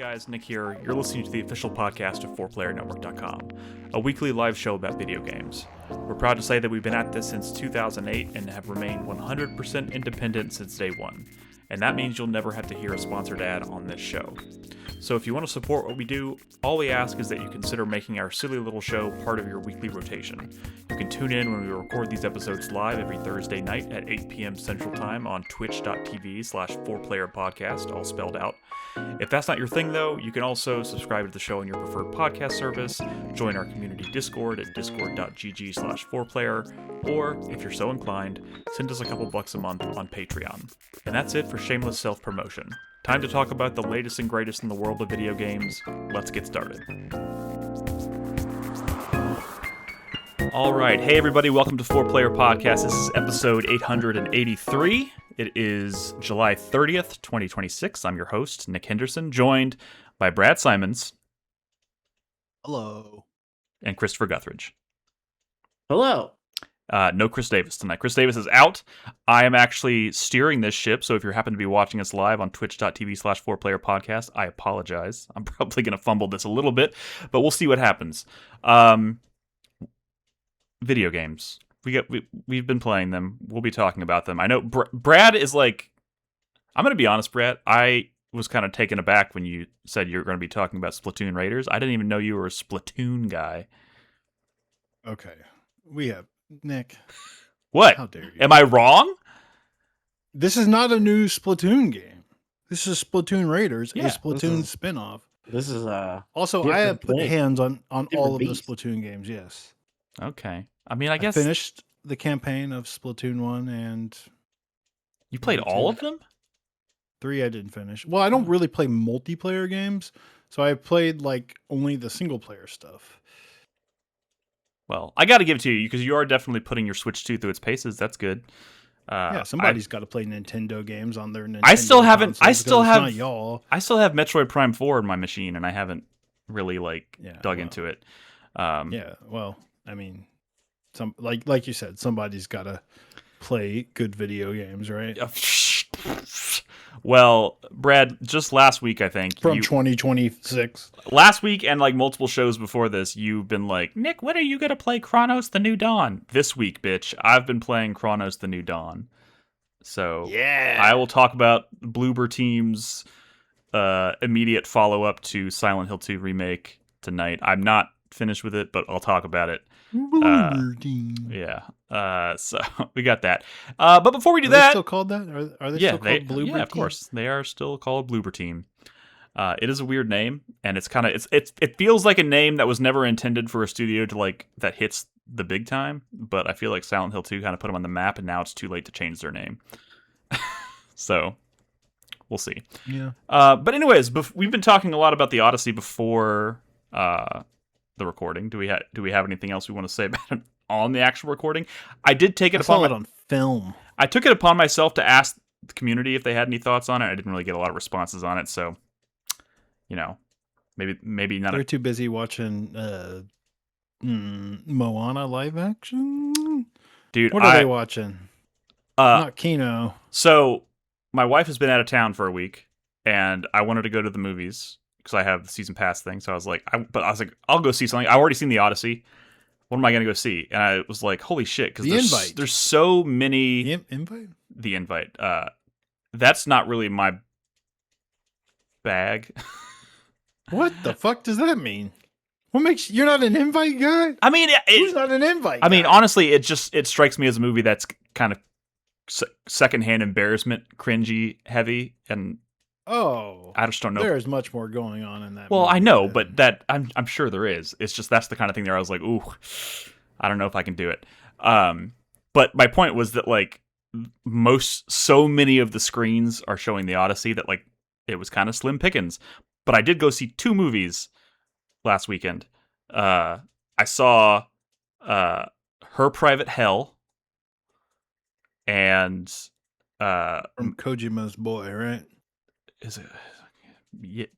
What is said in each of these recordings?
guys, Nick here. You're listening to the official podcast of 4PlayerNetwork.com, a weekly live show about video games. We're proud to say that we've been at this since 2008 and have remained 100% independent since day one, and that means you'll never have to hear a sponsored ad on this show. So if you want to support what we do, all we ask is that you consider making our silly little show part of your weekly rotation. You can tune in when we record these episodes live every Thursday night at 8 p.m. Central Time on twitch.tv/4playerpodcast, all spelled out. If that's not your thing, though, you can also subscribe to the show on your preferred podcast service, join our community Discord at discord.gg/4player, or, if you're so inclined, send us a couple bucks a month on Patreon. And that's it for shameless self-promotion. Time to talk about the latest and greatest in the world of video games. Let's get started. Alright, hey everybody, welcome to 4Player Podcast. This is episode 883. It is July 30th, 2026. I'm your host, Nick Henderson, joined by Brad Simons. Hello. And Christopher Guthridge. Hello. No Chris Davis tonight. Chris Davis is out. I am actually steering this ship, so if you happen to be watching us live on twitch.tv/4playerpodcast, I apologize. I'm probably going to fumble this a little bit, but we'll see what happens. Video games. We've been playing them. We'll be talking about them. I know Brad is like... I'm going to be honest, Brad. I was kind of taken aback when you said you were going to be talking about Splatoon Raiders. I didn't even know you were a Splatoon guy. Okay. We have... Nick. What? How dare you? Am I wrong? This is not a new Splatoon game. This is Splatoon Raiders, Yeah, a Splatoon spinoff. This is Also, I have put hands on all of beast. the Splatoon games, yes. Okay. I mean, I guess... finished the campaign of Splatoon 1 and... You played all of them? 3 I didn't finish. Well, I don't really play multiplayer games, so I played like only the single player stuff. Well, I got to give it to you because you are definitely putting your Switch 2 through its paces. That's good. Yeah, somebody's got to play Nintendo games on their Nintendo I still haven't. consoles I still because it's have. not y'all. I still have Metroid Prime 4 in my machine, and I haven't really dug into it. Yeah, well, I mean, some like you said, somebody's got to play good video games, right? Well, Brad, just last week, I think From 2026. Last week and like multiple shows before this, you've been like, Nick, when are you gonna play Cronos: The New Dawn? This week, bitch, I've been playing Cronos: The New Dawn. So yeah, I will talk about Bloober Team's immediate follow-up to Silent Hill 2 remake tonight. I'm not finished with it, but I'll talk about it. Bloober Team. Yeah. So we got that. But before we do Are that, they still called that? Are they still called Bloober Team? Yeah, of course, they are still called Bloober Team. It is a weird name, and it's kind of it feels like a name that was never intended for a studio to like that hits the big time. But I feel like Silent Hill 2 kind of put them on the map, and now it's too late to change their name. So we'll see. Yeah. But anyways, we've been talking a lot about the Odyssey before the recording. Do we have anything else we want to say about it on the actual recording? I did take it upon on film. I took it upon myself to ask the community if they had any thoughts on it. I didn't really get a lot of responses on it, so maybe not. They're too busy watching Moana live action. Dude, what are they watching? Not Kino. So my wife has been out of town for a week, and I wanted to go to the movies because I have the season pass thing. So I was like, I'll go see something. I've already seen the Odyssey. What am I going to go see? And I was like, holy shit, because there's so many... The Invite. That's not really my bag. What the fuck does that mean? What makes... You're not an Invite guy? I mean... Who's not an Invite guy? I mean, honestly, it strikes me as a movie that's kind of secondhand embarrassment, cringy, heavy, and... Oh, I just don't know. There's much more going on in that. Well, movie I know, but that I'm sure there is. It's just that's the kind of thing there. I was like, ooh, I don't know if I can do it. But my point was that like so many of the screens are showing the Odyssey that like it was kind of slim pickings. But I did go see 2 movies last weekend. I saw Her Private Hell and from Kojima's boy, right? Is it?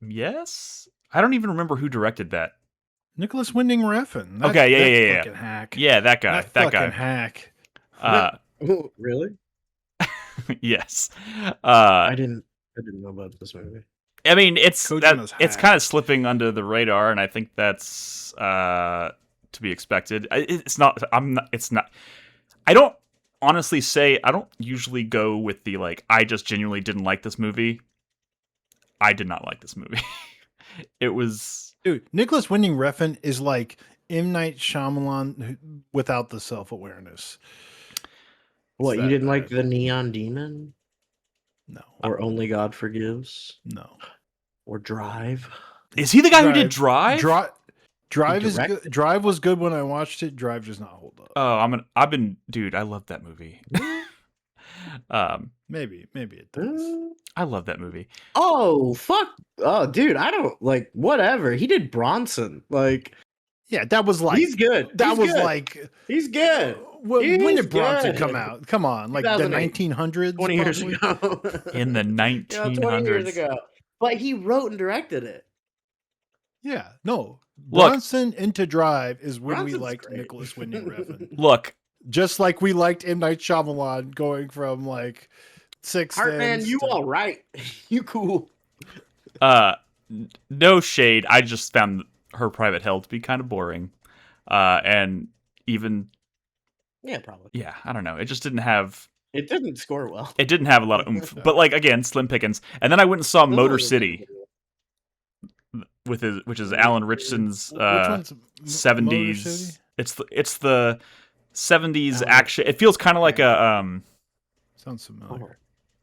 Yes? I don't even remember who directed that. Nicholas Winding Refn. Okay, yeah. Fucking hack. Yeah, that guy. That fucking hack. Really? Yes. I didn't know about this movie. I mean, it's Kojima's it's hack. kind of slipping under the radar, and I think that's to be expected. It's not. I'm not. It's not. I don't honestly say. I don't usually go with the like. I just genuinely didn't like this movie. I did not like this movie. It was. Dude, Nicholas Winding Refn is like M. Night Shyamalan without the self-awareness. What, you that didn't like bad. the Neon Demon? No. Or Only God Forgives? No. Or Drive? Is he the guy who did Drive? Drive is directed good. Drive was good when I watched it. Drive does not hold up. Oh, dude, I love that movie. Maybe it does. I love that movie. Oh, fuck. Oh, dude, I don't, like, whatever. He did Bronson. Like, Yeah, that was like he's good. That He's was good. like He's good. when He's did Bronson good. come out? Come on, like the 2008. 1900s, 20 years probably? ago. In the 1900s. 20 years ago. But he wrote and directed it. Yeah, no. Look. Bronson into Drive is when we Bronson's liked great. Nicholas Winding Refn. Look, Just like we liked M. Night Shyamalan going from like Sixth Heartman, Sense you to- all right. You cool. no shade. I just found Her Private Hell to be kind of boring. And even Yeah, probably. yeah, I don't know. It just didn't have It didn't score well. a lot of oomph. But like again, slim pickings. And then I went and saw Motor City which is Alan Ritchson's Which one's Motor 70s. City? It's the 70s action. It feels kind of like a Sounds familiar.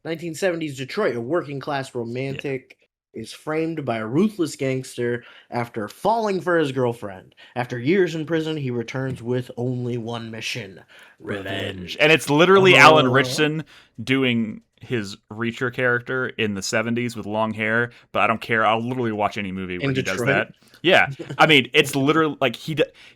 1970s Detroit, a working class romantic is framed by a ruthless gangster after falling for his girlfriend. After years in prison, he returns with only one mission: revenge. And it's literally Alan Ritchson doing his Reacher character in the 70s with long hair, but I don't care. I'll literally watch any movie where he does that. Yeah. I mean, it's literally like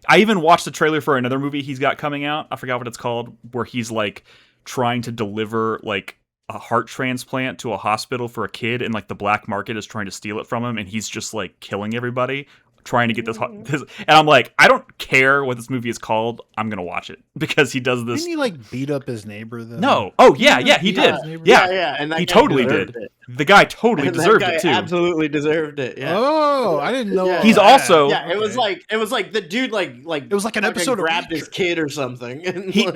I even watched the trailer for another movie he's got coming out. I forgot what it's called, where he's like trying to deliver like a heart transplant to a hospital for a kid, and like the black market is trying to steal it from him, and he's just like killing everybody trying to get this and I'm like, I don't care what this movie is called, I'm gonna watch it because he does this. Didn't he like beat up his neighbor though? No. he did. Yeah, and that he guy totally deserved did. it. The guy totally And deserved that guy it too. Absolutely deserved it. Yeah. Oh, I didn't know. Yeah. all He's that. also- Yeah, it was like the dude like It was like an fucking episode of grabbed his Reacher. kid or something. And He like,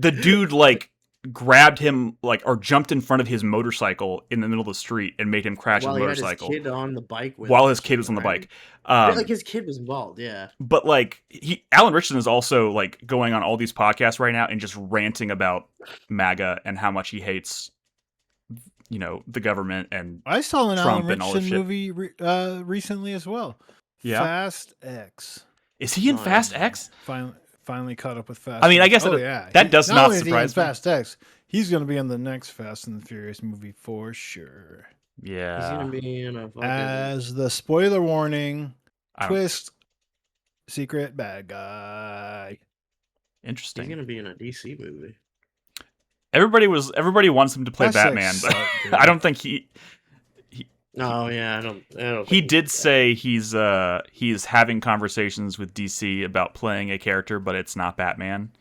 the dude like grabbed him like or jumped in front of his motorcycle in the middle of the street and made him crash while his he had motorcycle his kid on the bike with while him, his kid was on the right? bike. Yeah, like his kid was involved. Yeah. But like Alan Ritchson is also like going on all these podcasts right now and just ranting about MAGA and how much he hates, you know, the government and I saw an Trump Alan and all this Ritchson shit. movie recently as well. Yeah. Fast X. Is he in Nice. Fast X? Finally caught up with Fast. I mean, I X. guess that does not only is he in surprise me. Fast X. He's going to be in the next Fast and the Furious movie for sure. He's Yeah. gonna be in a fucking As the spoiler warning, I don't- twist, secret bad guy. he's Interesting. gonna be in a DC movie. Everybody wants him to play Fast X Batman, but sucked, dude. I don't think he Oh yeah, I don't He think did say he's having conversations with DC about playing a character, but it's not Batman.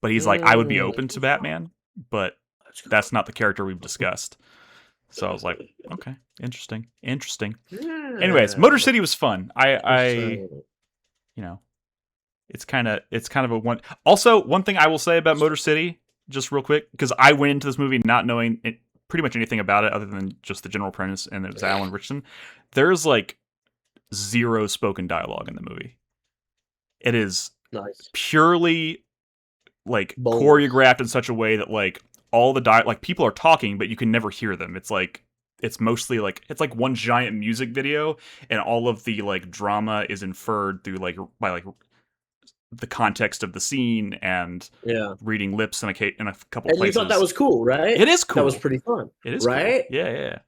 But he's like, I would be open to Batman, but that's not the character we've discussed. So I was like, okay, interesting. Yeah. Anyways, Motor City was fun. I you know, it's kind of a one. Also, one thing I will say about Motor City, just real quick, because I went into this movie not knowing pretty much anything about it other than just the general premise, and it was Alan Ritchson. There's like zero spoken dialogue in the movie. It is nice. purely like Bold. choreographed in such a way that like all the like people are talking, but you can never hear them. It's like it's mostly like it's like one giant music video, and all of the like drama is inferred through like by like the context of the scene and Yeah. reading lips in a couple And places. you thought that was cool, right? It is cool. That was pretty fun. It is right? Cool. Yeah.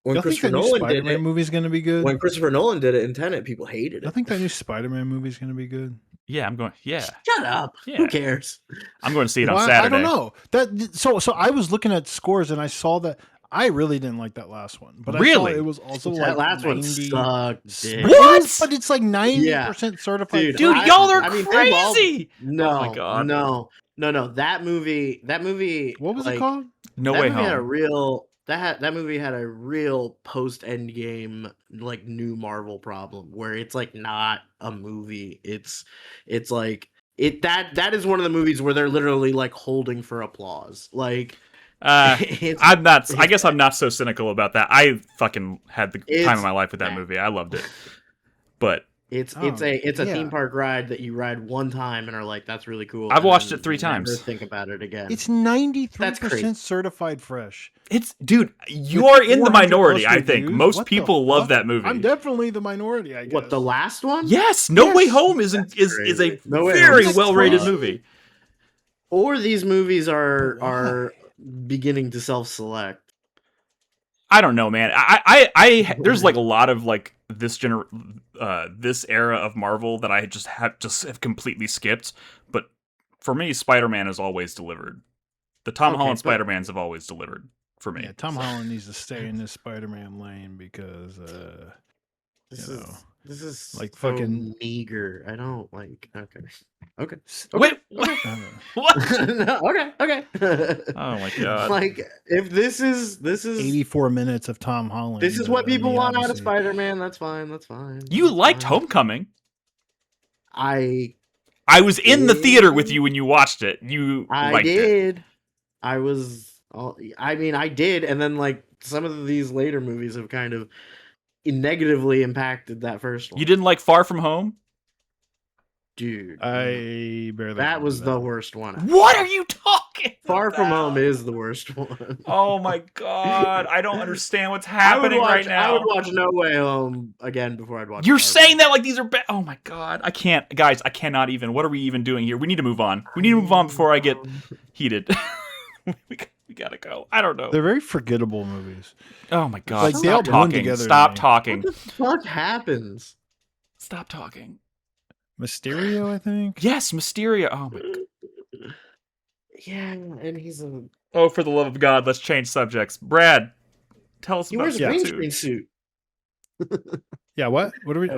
When Y'all think Christopher that new Nolan did Spider-Man it, movie is going to be good? when Christopher Nolan did it in Tenet, people hated I it. think that new Spider-Man movie is going to be good. Yeah, I'm going. Yeah, Shut up. Yeah. Who cares? I'm going to see it on Well, Saturday. I don't know. That so I was looking at scores and I saw that I really didn't like that last one. But I Really? saw it was also That like last one 90 sucked. Dick. What? But it's like 90% certified. Dude, I- y'all are I mean, they've all- crazy. No, Oh my God. no. That movie. What was like, it called? No that way movie had a home. real. that movie had a real post Endgame like new Marvel problem where it's like not a movie. It's like that is one of the movies where they're literally like holding for applause. Like I'm not. I guess I'm not so cynical about that. I fucking had the time of my life with that movie. I loved it, but it's a theme park ride that you ride one time and are like, that's really cool. I've watched it 3 times. Never think about it again. It's 93% certified fresh. It's dude, you are in the minority. I think most people love that movie. I'm definitely the minority. I guess. What, the last one? Yes, No Way Home is a very well rated movie. Or these movies are beginning to self-select. I don't know, man. I there's like a lot of like this era of Marvel that I just have completely skipped. But for me, Spider-Man has always delivered. The Tom Holland Spider-Mans have always delivered for me. Yeah, Tom Holland needs to stay in this Spider-Man lane because this is like so fucking meager. I don't like. Okay. Wait. What? Okay. Oh my god. Like if this is 84 minutes of Tom Holland. This is what people want out of Spider-Man. That's fine. You liked Homecoming. I was in the theater with you when you watched it. You liked it. I did, and then like some of these later movies have kind of negatively impacted that first one. You didn't like Far From Home? Dude, I barely. That was the worst one. What are you talking Far about? From Home is the worst one. Oh my god, I don't understand what's happening right now. I would watch No Way Home again before I'd watch. You're saying that like these are bad. Oh my god, I can't, guys. I cannot even. What are we even doing here? We need to move on. We need to move on before I get heated. we gotta go. I don't know. They're very forgettable movies. Oh my god! Like, Stop talking. Stop talking. What the fuck happens? Stop talking. Mysterio, I think. Yes, Mysterio. Oh my god. Yeah, and he's a. Oh, for the love of God, let's change subjects. Brad, tell us about He wears a green screen suit. Yeah, what? What are we?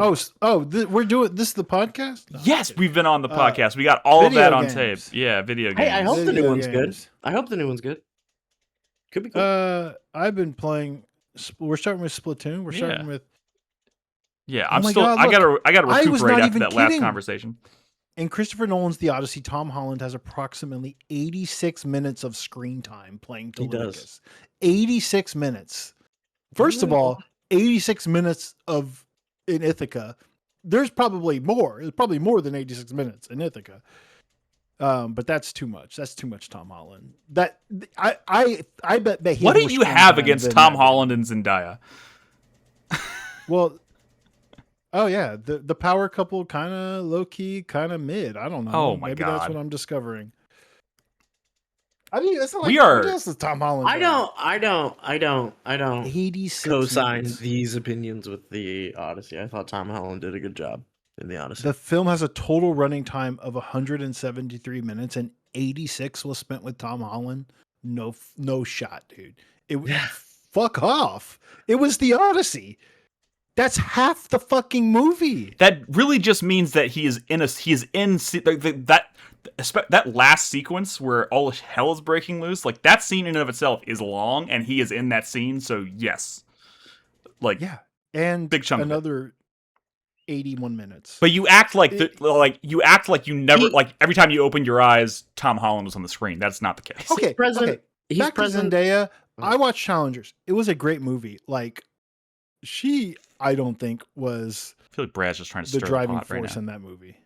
We're doing this is the podcast? No, yes, we've been on the podcast. We got all of that on tape. games. Yeah, video games. Hey, I hope the new one's good. games. I hope the new one's good. Could be cool. I've been playing. We're starting with Splatoon. We're starting with. Yeah, Oh I'm my still. God, I gotta I was recuperate not after even that last kidding. conversation. In Christopher Nolan's The Odyssey, Tom Holland has approximately 86 minutes of screen time playing Telemachus. 86 minutes. First of all, 86 minutes in Ithaca. There's probably more. There's probably more than 86 minutes in Ithaca. But that's too much. That's too much Tom Holland. That I bet that he. What do you have against Tom Holland and Zendaya? Well, oh yeah, the power couple kind of low key, kind of mid. I don't know. Oh my Maybe God. that's what I'm discovering. I mean, it's not like We are- what else is Tom Holland? I don't 86 co-sign minutes. these opinions with the Odyssey. I thought Tom Holland did a good job in the Odyssey. The film has a total running time of 173 minutes, and 86 was spent with Tom Holland. No shot, dude. Fuck off. It was the Odyssey. That's half the fucking movie. That really just means that he is in that last sequence where all hell is breaking loose. Like that scene in and of itself is long, and he is in that scene. So yes, like Yeah, and big chunk of it. another 81 minutes. But you act like you never like every time you open your eyes, Tom Holland was on the screen. That's not the case. Okay, He's back present. to Zendaya. I watched Challengers. It was a great movie. Like she, I don't think was I feel like Brad's just trying to the stir driving the pot right force now. in that movie.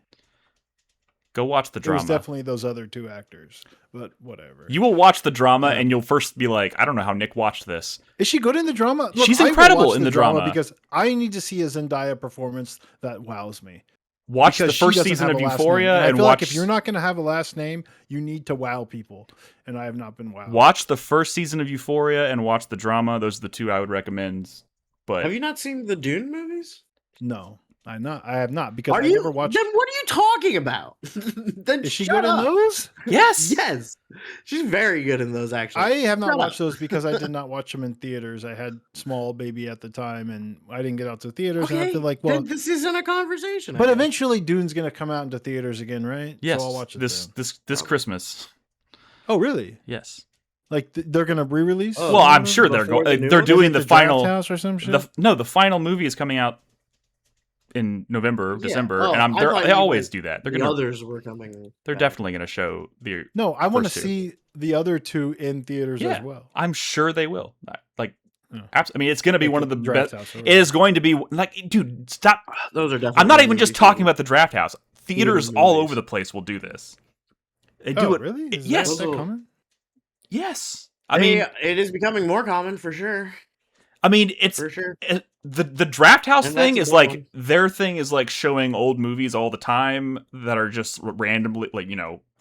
Go watch the It was drama. definitely those other two actors, but whatever. You will watch the drama, Yeah. and you'll first be like, "I don't know how Nick watched this." Is she good in the drama? Look, She's I will incredible watch in the drama. because I need to see a Zendaya performance that wows me. Watch Because the she first doesn't season have of a last Euphoria name. I and feel watch. like if you're not going to have a last name, you need to wow people, and I have not been wowed. Watch the first season of Euphoria and watch the drama. Those are the two I would recommend. But Have you not seen the Dune movies? No, I have not because Are I you? never watched. Then what are you talking about? Then Is she shut good up. in those? yes, Yes, she's very good in those. Actually, I have not Shut watched up. those because I did not watch them in theaters. I had small baby at the time, and I didn't get out to theaters. And I feel like, well, then this isn't a conversation. I but guess. eventually Dune's going to come out into theaters again, right? yes. So I'll watch it this then. this Christmas. Oh, really? Yes. Like they're gonna re-release? Oh, Well, I'm sure they're before the going. new They're one? doing Is it the the Draft final. House or some shit? The final movie is coming out in November, Yeah. December, Oh, and I thought they you always meant do that. They're the gonna. others were coming. They're back. definitely gonna show the. No, I want to first two. see the other two in theaters Yeah, as well. I'm sure they will. Like, Yeah. I mean, it's gonna be Like one of the Draft best. House or It is going to be like, dude, stop. Those are definitely. I'm not even just movie talking theaters. about the Draft House. Theaters all movies. over the place will do this. They Oh, do it. really? Is Yes. that coming? Yes. I mean, it is becoming more common for sure. it's For sure. the Draft House And thing that's is a big like one. their thing is like showing old movies all the time that are just randomly like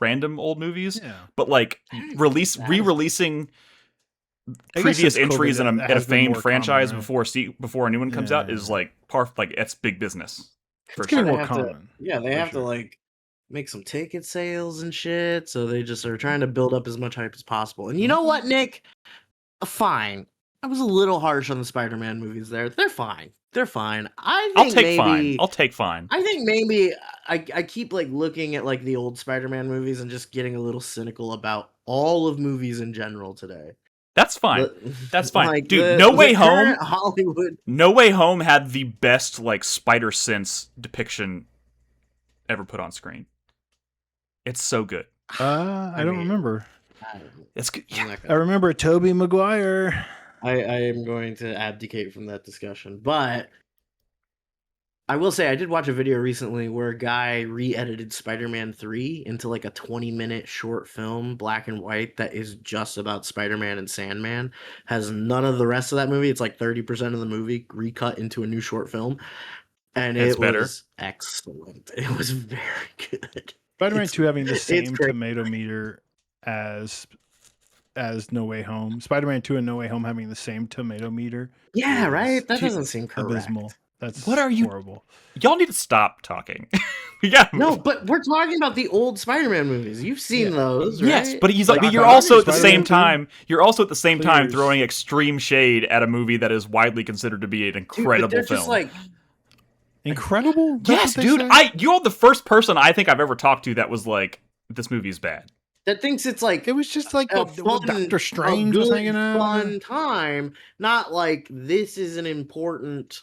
random old movies, Yeah. but like re-releasing I guess previous since entries COVID, in that a has been famed more franchise common, right? before a new one comes out is Yeah. like it's big business for It's getting sure. more They have to- common. Yeah, they for have to sure. like make some ticket sales and shit. So they just are trying to build up as much hype as possible. And you know what, Nick? Fine. I was a little harsh on the Spider-Man movies there. They're fine. They're fine. I'll take fine. I'll take fine. I think maybe I keep like looking at like the old Spider-Man movies and just getting a little cynical about all of movies in general today. That's fine. That's fine. Like, Dude, No Way Home. current Hollywood. No Way Home had the best like spider sense depiction ever put on screen. It's so good. I don't remember. It's good. I'm Yeah. not I gonna- remember Tobey Maguire. I am going to abdicate from that discussion, but I will say I did watch a video recently where a guy re-edited Spider-Man 3 into like a 20-minute short film, black and white, that is just about Spider-Man and Sandman. Has none of the rest of that movie. It's like 30% of the movie recut into a new short film. And It's it better. was excellent. It was very good. Spider-Man It's- 2 having the it's same great. tomato meter as No Way Home. Spider-Man 2 and No Way Home having the same tomato meter. Yeah, is right? That Dude, doesn't seem correct. abysmal. That's What are you- horrible. Y'all need to stop talking. Yeah. No, but we're talking about the old Spider-Man movies. You've seen Yeah. those, right? Yes, but he's like, Like, you're Doc Ock, also at the Spider-Man same 2, time. You're also at the same time Clears. throwing extreme shade at a movie that is widely considered to be an Dude, but incredible they're film. just like Incredible? That's yes, what they dude. say? You're the first person I think I've ever talked to that was like, this movie's bad. that thinks it's like It was just like a Doctor Strange was hanging out. fun time, not like this is an important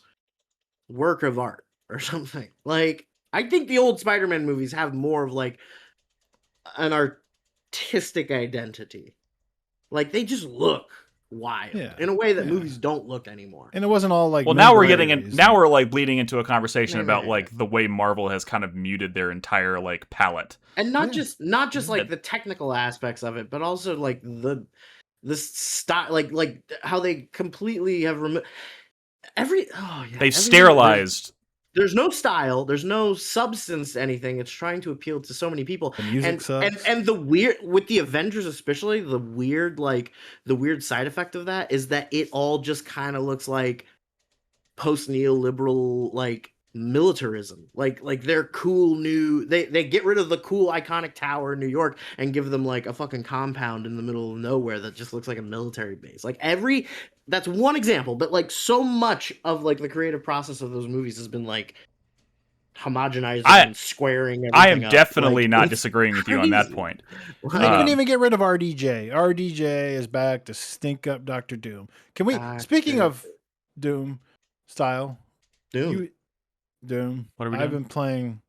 work of art or something. Like I think the old Spider-Man movies have more of like an artistic identity. Like they just look wild Yeah, in a way that yeah. movies don't look anymore. And it wasn't all like Well, now we're membranes. getting in. Now we're like bleeding into a conversation Yeah, about yeah, like the way Marvel has kind of muted their entire like palette. And not Yeah. just like the technical aspects of it, but also like the style, like how they completely have removed They've everything- sterilized. There's no style, there's no substance to anything. It's trying to appeal to so many people. The music and, sucks. and the weird with the Avengers especially, the weird side effect of that is that it all just kind of looks like post neoliberal like militarism. Like they're cool new they get rid of the cool iconic tower in New York and give them like a fucking compound in the middle of nowhere that just looks like a military base. Like that's one example, but like so much of like the creative process of those movies has been like homogenizing and squaring everything I am up. definitely Like, not it's disagreeing with you on that crazy. point. They couldn't Uh, even get rid of RDJ. RDJ is back to stink up Doctor Doom. Can we? Speaking of Doom style, Doom. Doom. What are we I've doing? been playing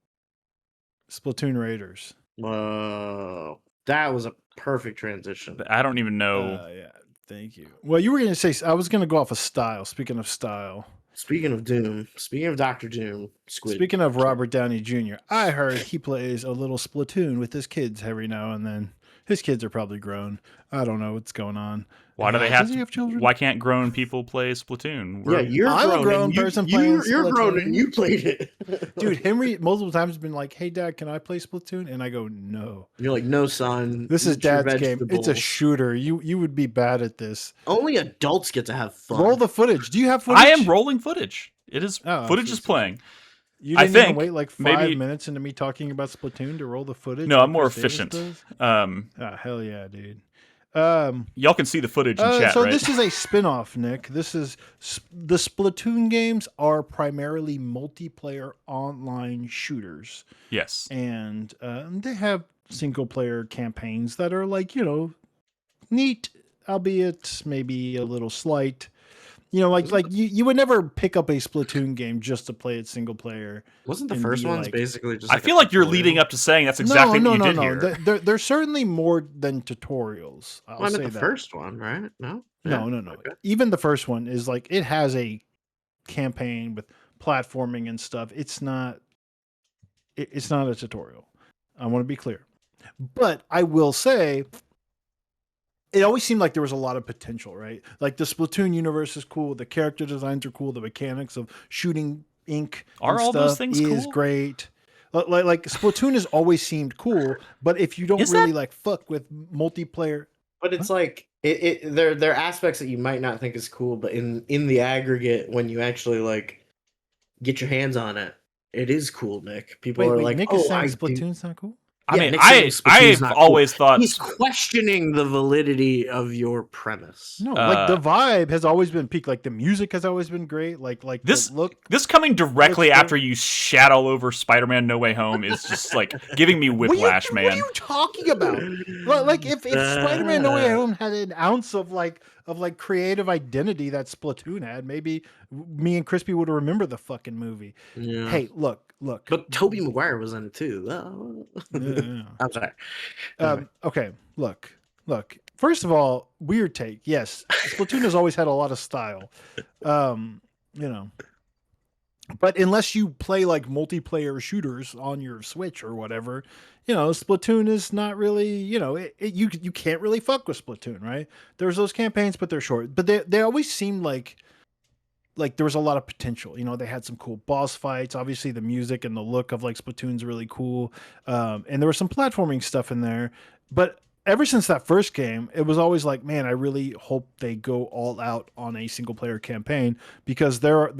Splatoon Raiders. Whoa. That was a perfect transition. I don't even know. Yeah, thank you. Well, you were going to say I was going to go off of style. Speaking of style, Speaking of Doom, speaking of Dr. Doom, Squid. speaking of Robert Downey Jr., I heard he plays a little Splatoon with his kids every now and then. His kids are probably grown. I don't know what's going on. Why do they Does have? he have children? Why can't grown people play Splatoon? Yeah, you're I'm a grown. grown and you- person you, playing You're grown Splatoon. and you played it. Dude, Henry multiple times has been like, "Hey, Dad, can I play Splatoon?" And I go, "No, You're like, no, son. this is eat your Dad's game. It's a vegetables." shooter. You would be bad at this. Only adults get to have fun. Roll the footage. Do you have footage? I am rolling footage. It is Oh, footage so is it's- playing. You I didn't even think wait like 5 maybe- minutes into me talking about Splatoon to roll the footage. No, like I'm more Chris Davis efficient. does? Hell yeah, dude. Y'all can see the footage in chat, So right? this is a spin-off, Nick. This is the Splatoon games are primarily multiplayer online shooters, Yes. and they have single-player campaigns that are like neat albeit maybe a little slight. You know, like you would never pick up a Splatoon game just to play it single player. Wasn't the and first be one's like, basically just I like feel a like you're leading tutorial? up to saying that's exactly what you did here. There's certainly more than tutorials. I'll Well, I meant say the that. first one, right? No, No. Okay. Even the first one is like it has a campaign with platforming and stuff. It's not a tutorial. I want to be clear. But I will say it always seemed like there was a lot of potential, right? Like the Splatoon universe is cool, the character designs are cool, the mechanics of shooting ink Are and all those stuff things is cool? great. Like Splatoon has always seemed cool, but if you don't Is really that- like fuck with multiplayer, But it's like there are aspects that you might not think is cool, but in the aggregate, when you actually like get your hands on it, it is cool, Nick. People are wait, like, Nick is "Oh, saying I do." Splatoon's not cool? I Yeah, mean, Nick's saying Splatoon's I've not always cool. thought He's questioning the validity of your premise. No, like the vibe has always been peak. Like the music has always been great. Like this the look. this coming directly looks after you shat all over Spider-Man No Way Home is just like giving me whiplash, What are man. you talking about? Like if Spider-Man No Way Home had an ounce of like creative identity that Splatoon had, maybe me and Crispy would remember the fucking movie. Yeah. Hey, look. But Tobey Maguire was in it too. Oh. Yeah. I'm sorry. Okay, look. First of all, weird take. Yes, Splatoon has always had a lot of style. You know, but unless you play like multiplayer shooters on your Switch or whatever, you know, Splatoon is not really, you know, you can't really fuck with Splatoon, right? There's those campaigns, but they're short. But they always seemed like there was a lot of potential. You know, they had some cool boss fights. Obviously, the music and the look of like Splatoon's really cool, and there was some platforming stuff in there. But ever since that first game, it was always like, man, I really hope they go all out on a single player campaign because there's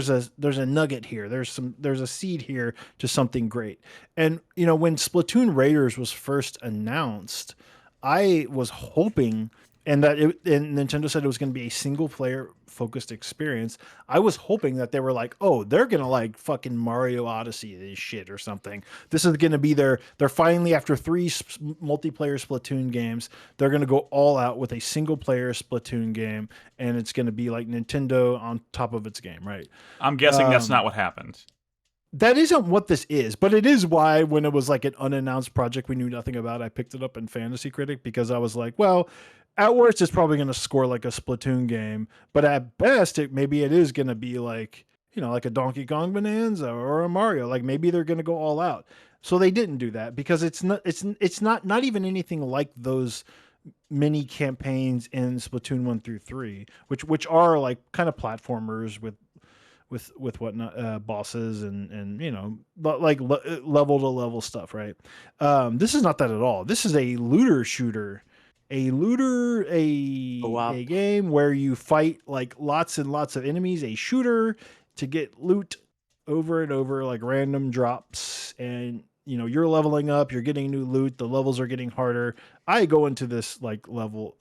a nugget here. There's a seed here to something great. And you know, when Splatoon Raiders was first announced, I was hoping and Nintendo said it was going to be a single player focused experience. I was hoping that they were like, oh, they're going to like fucking Mario Odyssey this shit or something. This is going to be they're finally after 3 multiplayer Splatoon games, they're going to go all out with a single player Splatoon game. And it's going to be like Nintendo on top of its game, right? I'm guessing that's not what happened. That isn't what this is, but it is why when it was like an unannounced project we knew nothing about, I picked it up in Fantasy Critic because I was like, well, at worst it's probably going to score like a Splatoon game, but at best maybe it is going to be like, you know, like a Donkey Kong Bonanza or a Mario. Like maybe they're going to go all out. So they didn't do that because it's not even anything like those mini campaigns in Splatoon 1 through 3, which are like kind of platformers with whatnot, bosses and you know, but like level to level stuff, right? This is not that at all. This is a looter shooter, a game where you fight like lots and lots of enemies, a shooter to get loot over and over, like random drops, and you know, you're leveling up, you're getting new loot, the levels are getting harder. I go into this like level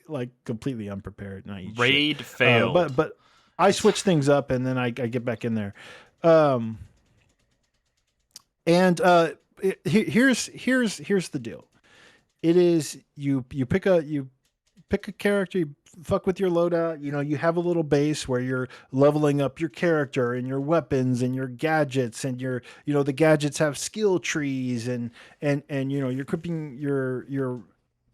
like completely unprepared, and I eat Raid shit. failed. But I switch things up and then I get back in there. Here's the deal. It is you pick a character, you fuck with your loadout, you know, you have a little base where you're leveling up your character and your weapons and your gadgets, and your, you know, the gadgets have skill trees and you know, you're equipping your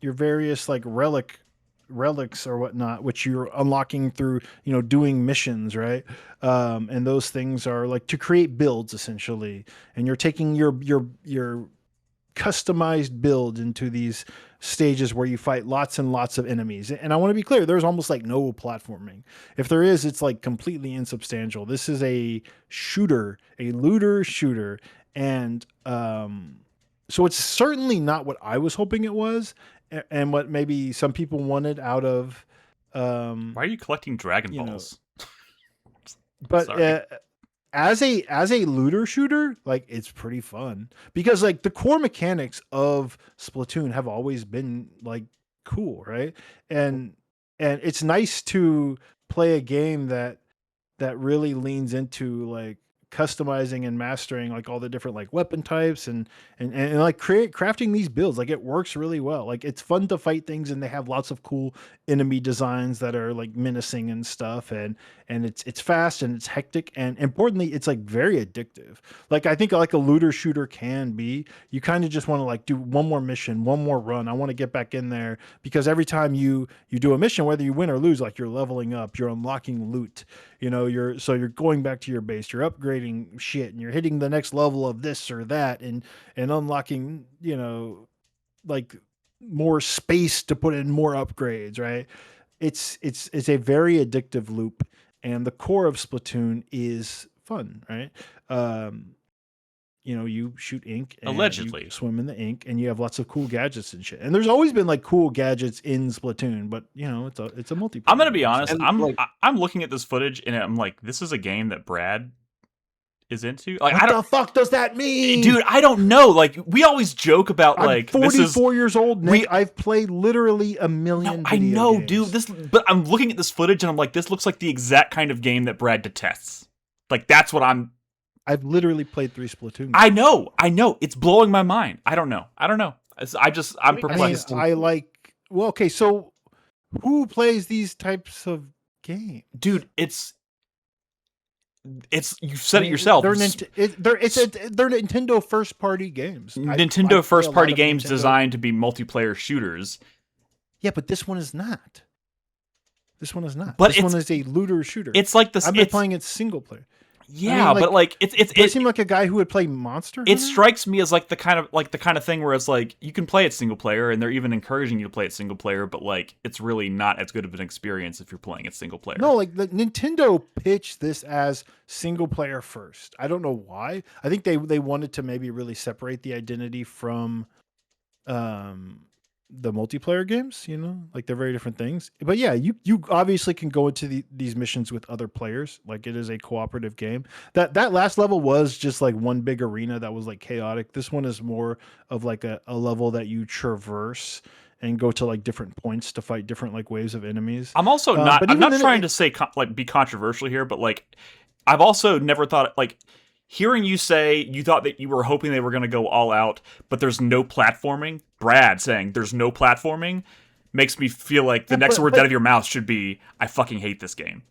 various like relics or whatnot, which you're unlocking through, you know, doing missions, right? And those things are like to create builds essentially, and you're taking your customized build into these stages where you fight lots and lots of enemies. And I want to be clear, there's almost like no platforming. If there is, it's like completely insubstantial. This is a shooter, a looter shooter, and so it's certainly not what I was hoping it was, and what maybe some people wanted out of. Why are you collecting Dragon Balls? But as a looter shooter, like it's pretty fun because like the core mechanics of Splatoon have always been like cool, right? And it's nice to play a game that really leans into like customizing and mastering like all the different like weapon types and like crafting these builds. Like it works really well. Like it's fun to fight things, and they have lots of cool enemy designs that are like menacing and stuff, and it's fast and it's hectic, and importantly it's like very addictive. Like I think like a looter shooter can be, you kind of just want to like do one more mission, one more run. I want to get back in there, because every time you do a mission, whether you win or lose, like you're leveling up, you're unlocking loot, you know, you're going back to your base, you're upgrading shit, and you're hitting the next level of this or that, and unlocking, you know, like more space to put in more upgrades, right? It's a very addictive loop, and the core of Splatoon is fun, right? You know, you shoot ink and allegedly you swim in the ink, and you have lots of cool gadgets and shit. And there's always been like cool gadgets in Splatoon, but you know, it's a multiplayer. I'm gonna be honest. And, I'm looking at this footage and I'm like, this is a game that Brad is into. Like, what the fuck does that mean, dude? I don't know. Like, we always joke about I'm like 44 years old, Nick. I've played literally a million. I know, games. dude. But I'm looking at this footage and I'm like, this looks like the exact kind of game that Brad detests. Like, that's what I've literally played 3 Splatoon games. I know. It's blowing my mind. I don't know. I'm perplexed. I like. Well, okay. So, who plays these types of games, dude? It's you've said it yourself. They're Nintendo first party games. Nintendo first party games designed to be multiplayer shooters. Yeah, but this one is not. This one is not. But this one is a looter shooter. It's like this. I've been playing it single player. Yeah, I mean, but like it seemed like a guy who would play Monster Hunter? It strikes me as like the kind of thing where it's like you can play it single player, and they're even encouraging you to play it single player, but like it's really not as good of an experience if you're playing it single player. No, like the Nintendo pitched this as single player first. I don't know why. I think they wanted to maybe really separate the identity from the multiplayer games, you know, like they're very different things. But yeah, you obviously can go into these missions with other players. Like it is a cooperative game. That last level was just like one big arena that was like chaotic. This one is more of like a level that you traverse and go to like different points to fight different like waves of enemies. I'm also not. I'm not trying to say like be controversial here, but like I've also never thought like. Hearing you say you thought that you were hoping they were going to go all out, but there's no platforming. Brad saying there's no platforming makes me feel like the next word out of your mouth should be, I fucking hate this game.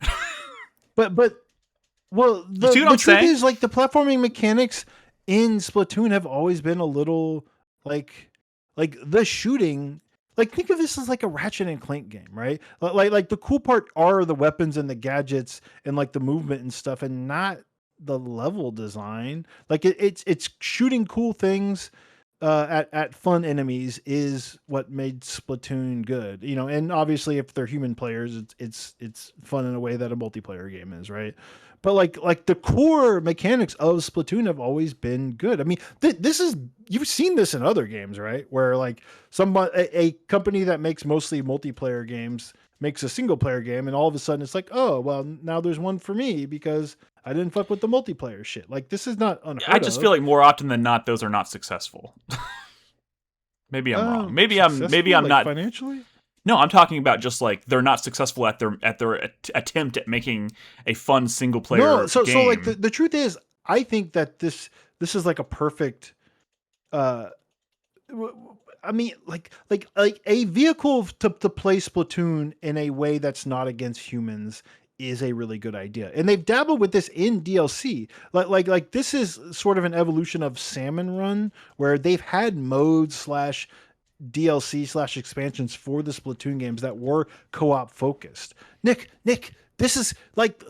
Well, the truth is like the platforming mechanics in Splatoon have always been a little like the shooting. Like think of this as like a Ratchet and Clank game, right? Like the cool part are the weapons and the gadgets and like the movement and stuff, and not the level design. Like it's shooting cool things at fun enemies is what made Splatoon good, you know. And obviously if they're human players, it's fun in a way that a multiplayer game is, right? But like the core mechanics of Splatoon have always been good. I mean, this is, you've seen this in other games, right? Where like a company that makes mostly multiplayer games makes a single player game, and all of a sudden it's like, oh well, now there's one for me because I didn't fuck with the multiplayer shit. Like this is not unheard of. I just feel like more often than not, those are not successful. Maybe I'm wrong. Maybe I'm like not financially. No, I'm talking about just like they're not successful at their attempt at making a fun single player game. No, so like the truth is, I think that this is like a perfect. I mean, like a vehicle to play Splatoon in a way that's not against humans is a really good idea. And they've dabbled with this in DLC. Like this is sort of an evolution of Salmon Run, where they've had modes / DLC / expansions for the Splatoon games that were co-op focused. Nick, this is like,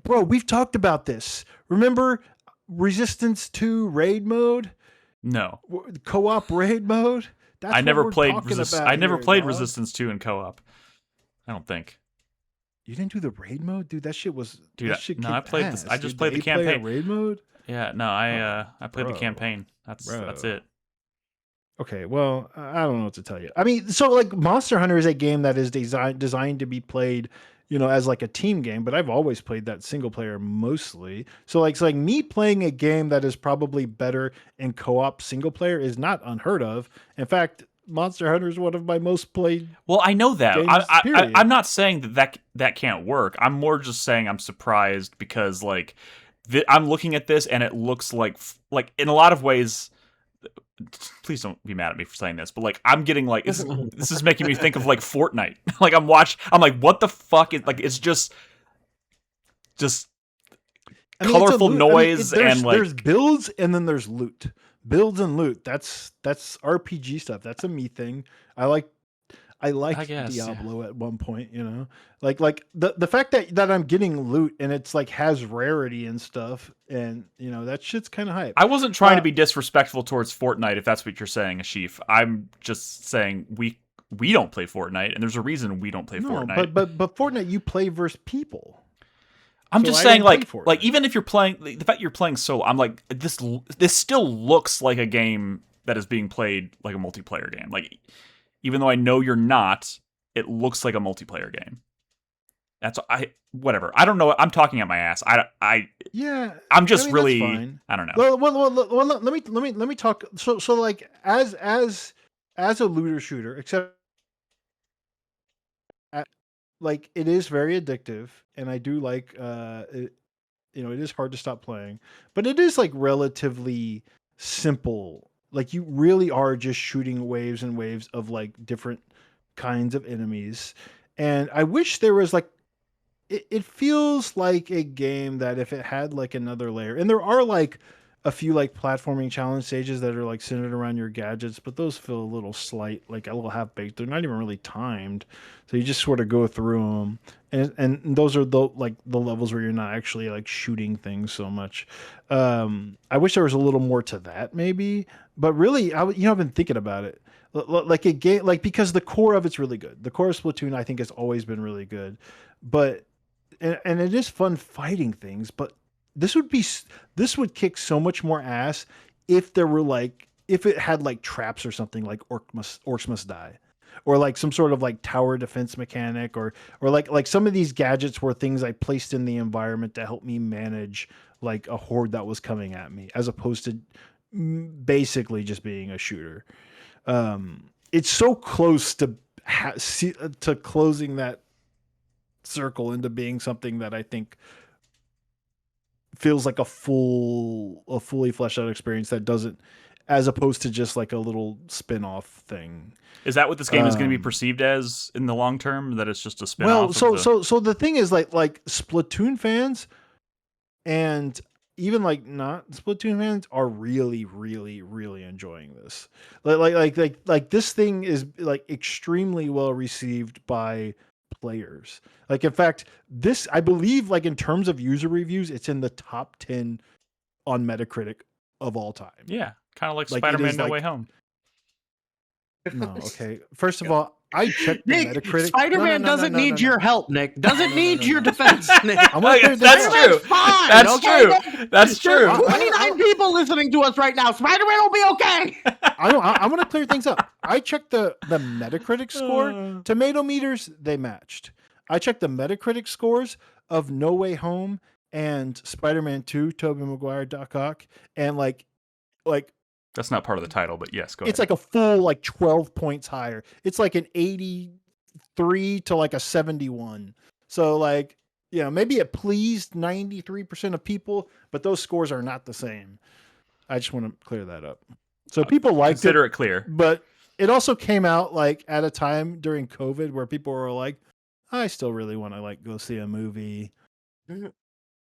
bro, we've talked about this. Remember Resistance 2 raid mode? No. Co-op raid mode? That's I never played Resistance Resistance 2 in co-op. I don't think. You didn't do the raid mode, dude. That shit was. Dude, no, I played this. I just played the campaign. Raid mode. Yeah, no, I played the campaign. That's it. Okay, well, I don't know what to tell you. I mean, so like Monster Hunter is a game that is designed to be played, you know, as like a team game, but I've always played that single player mostly. So like me playing a game that is probably better in co-op single player is not unheard of. In fact, Monster Hunter is one of my most played. Well, I know that. Games, I'm not saying that can't work. I'm more just saying I'm surprised because like I'm looking at this and it looks like in a lot of ways. Please don't be mad at me for saying this, but like I'm getting like this is making me think of like Fortnite. Like I'm like, what the fuck is like? It's just colorful noise and like there's builds and then there's loot. Builds and loot. That's RPG stuff. That's a me thing. I liked Diablo at one point, you know, like the fact that I'm getting loot and it's like has rarity and stuff, and you know that shit's kind of hype. I wasn't trying to be disrespectful towards Fortnite, if that's what you're saying, Ashif. I'm just saying we don't play Fortnite, and there's a reason we don't play Fortnite. But Fortnite, you play versus people. I'm just saying, like even if you're playing, the fact you're playing solo, I'm like this still looks like a game that is being played like a multiplayer game, like. Even though I know you're not, it looks like a multiplayer game. Whatever. I don't know. I'm talking at my ass. I'm just really. I don't know. Well, let me talk. So like as a looter shooter, except like it is very addictive, and I do like it, you know, it is hard to stop playing, but it is like relatively simple. Like you really are just shooting waves and waves of like different kinds of enemies. And I wish there was like, it feels like a game that if it had like another layer, and there are like a few like platforming challenge stages that are like centered around your gadgets, but those feel a little slight, like a little half baked. They're not even really timed. So you just sort of go through them. And those are the levels where you're not actually like shooting things so much. I wish there was a little more to that maybe, but really, I've been thinking about it. Like a game, like because the core of it's really good. The core of Splatoon, I think, has always been really good, but and it is fun fighting things. But this would kick so much more ass if it had like traps or something like orcs must die. Or like some sort of like tower defense mechanic, or like some of these gadgets were things I placed in the environment to help me manage like a horde that was coming at me, as opposed to basically just being a shooter. It's so close to closing that circle into being something that I think feels like a fully fleshed out experience that doesn't, as opposed to just like a little spin-off thing. Is that what this game is going to be perceived as in the long term? That it's just a spin-off? Well, so the thing is like Splatoon fans and even like not Splatoon fans are really, really, really enjoying this. Like this thing is like extremely well received by players. Like in fact, this, I believe, like in terms of user reviews, it's in the top 10 on Metacritic of all time. Yeah, kind of like Spider-Man No Way Home. No, okay. First of all, I checked the Nick, Metacritic. Spider-Man doesn't need your help, Nick. Doesn't need your defense, Nick. That's true. Fine, That's okay? true. That's true. 29 people listening to us right now. Spider-Man will be okay. I want to clear things up. I checked the Metacritic score. Tomato meters, they matched. I checked the Metacritic scores of No Way Home and Spider-Man 2, Tobey Maguire, Doc Ock, and like that's not part of the title, but yes, go ahead. It's like a full like 12 points higher. It's like an 83 to like a 71. So like, you know, maybe it pleased 93% of people, but those scores are not the same. I just want to clear that up. So people liked it. Consider it clear. But it also came out like at a time during COVID where people were like, I still really want to like go see a movie.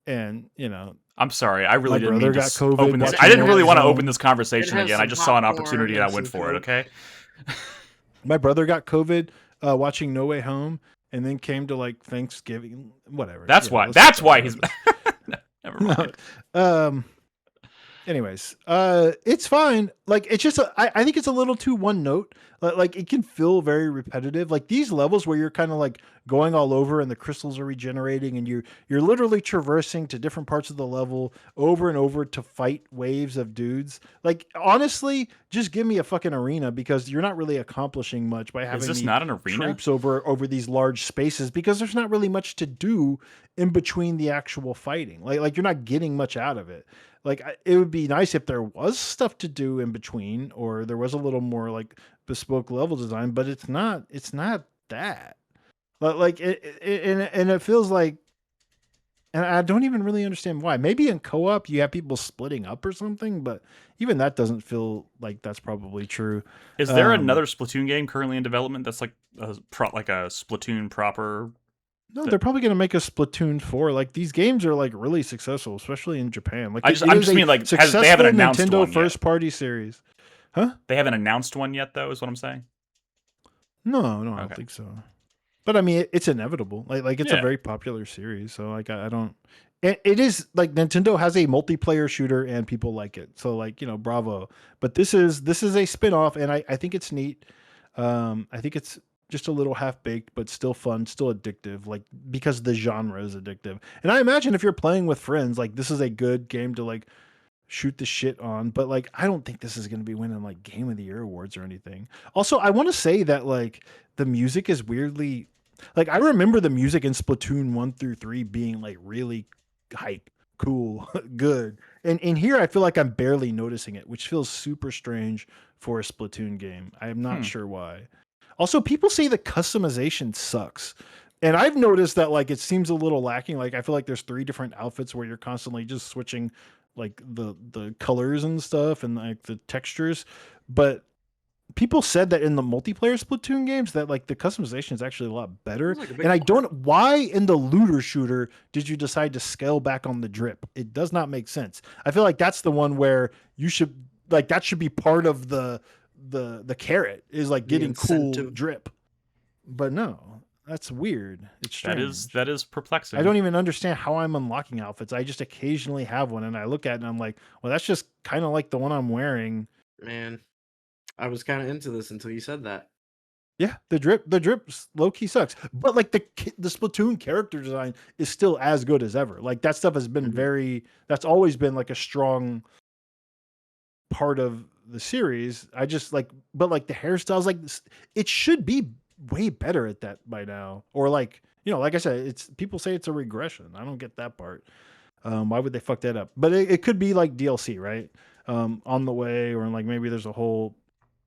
And, you know, I'm sorry. I really didn't mean to open this. I didn't really want to open this conversation again. I just saw an opportunity and I went for it. Okay. My brother got COVID watching No Way Home, and then came to like Thanksgiving, whatever. That's why. That's why he's. Never mind. Anyways, it's fine. Like it's just, I think it's a little too one note. Like it can feel very repetitive. Like these levels where you're kind of like going all over and the crystals are regenerating and you're literally traversing to different parts of the level over and over to fight waves of dudes. Like honestly, just give me a fucking arena, because you're not really accomplishing much by having this not an arena? Troops over these large spaces, because there's not really much to do in between the actual fighting. Like you're not getting much out of it. Like it would be nice if there was stuff to do in between, or there was a little more like bespoke level design, but it's not that. But like it feels like And I don't even really understand why. Maybe in co-op you have people splitting up or something, but even that doesn't feel like that's probably true. Is there another Splatoon game currently in development that's like a Splatoon proper? No, they're probably going to make a Splatoon 4. Like these games are like really successful, especially in Japan. Like I'm just mean like they haven't announced Nintendo one first yet. party series. Huh? They haven't announced one yet, though. Is what I'm saying. No, I don't think so. But I mean, it's inevitable. Like it's a very popular series, so like I don't. It is like Nintendo has a multiplayer shooter and people like it, so like bravo. But this is a spin-off, and I think it's neat. I think it's just a little half baked, but still fun, still addictive. Like because the genre is addictive, and I imagine if you're playing with friends, like this is a good game to like shoot the shit on. But like I don't think this is going to be winning like Game of the Year awards or anything. Also, I want to say that like the music is weirdly like I remember the music in Splatoon 1 through 3 being like really hype, cool, good. And in here I feel like I'm barely noticing it, which feels super strange for a Splatoon game. I am not sure why. Also, people say the customization sucks. And I've noticed that like it seems a little lacking. Like I feel like there's 3 different outfits where you're constantly just switching like the colors and stuff and like the textures. But people said that in the multiplayer Splatoon games that like the customization is actually a lot better. And I don't why in the looter shooter did you decide to scale back on the drip? It does not make sense. I feel like that's the one where you should like that should be part of the carrot is like getting cool drip. But no, that's weird. It's strange. That is perplexing. I don't even understand how I'm unlocking outfits. I just occasionally have one and I look at it and I'm like, well, that's just kind of like the one I'm wearing. Man, I was kind of into this until you said that. Yeah, the drip low key sucks. But like the Splatoon character design is still as good as ever. Like that stuff has been that's always been like a strong part of the series. I just like, but like the hairstyles, like it should be way better at that by now. Or like, like I said, it's people say it's a regression. I don't get that part. Why would they fuck that up? But it could be like DLC, right? On the way, or like maybe there's a whole,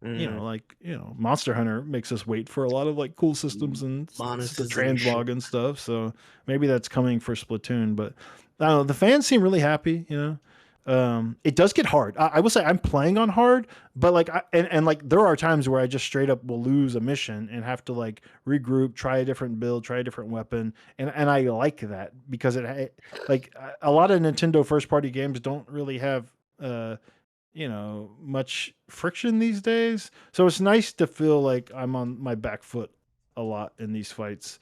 Monster Hunter makes us wait for a lot of like cool systems and the translog and stuff. So maybe that's coming for Splatoon. But I don't know. The fans seem really happy. It does get hard. I will say I'm playing on hard, but like, and like there are times where I just straight up will lose a mission and have to like regroup, try a different build, try a different weapon. And I like that because it like a lot of Nintendo first party games don't really have, much friction these days. So it's nice to feel like I'm on my back foot a lot in these fights.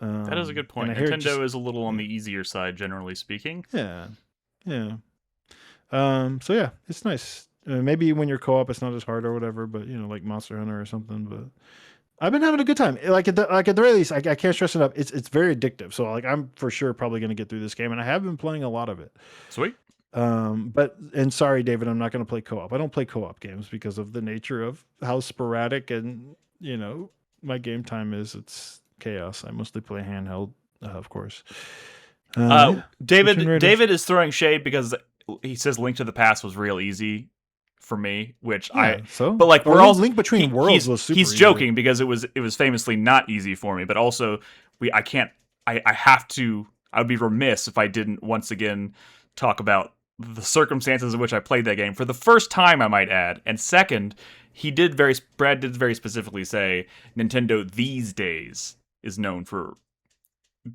That is a good point. Nintendo is a little on the easier side, generally speaking. Yeah. Yeah. So yeah, it's nice. Maybe when you're co-op, it's not as hard or whatever, but like Monster Hunter or something. But I've been having a good time. Like at the very least, I can't stress it up. It's very addictive. So like I'm for sure probably going to get through this game, and I have been playing a lot of it. Sweet. And sorry, David, I'm not going to play co-op. I don't play co-op games because of the nature of how sporadic and my game time is. It's chaos. I mostly play handheld, of course. David is throwing shade because he says Link to the Past was real easy for me, which but like we're all Link Between Worlds was super he's easy. Joking because it was famously not easy for me, but also I would be remiss if I didn't once again talk about the circumstances in which I played that game for the first time, I might add. And second, Brad did very specifically say Nintendo these days is known for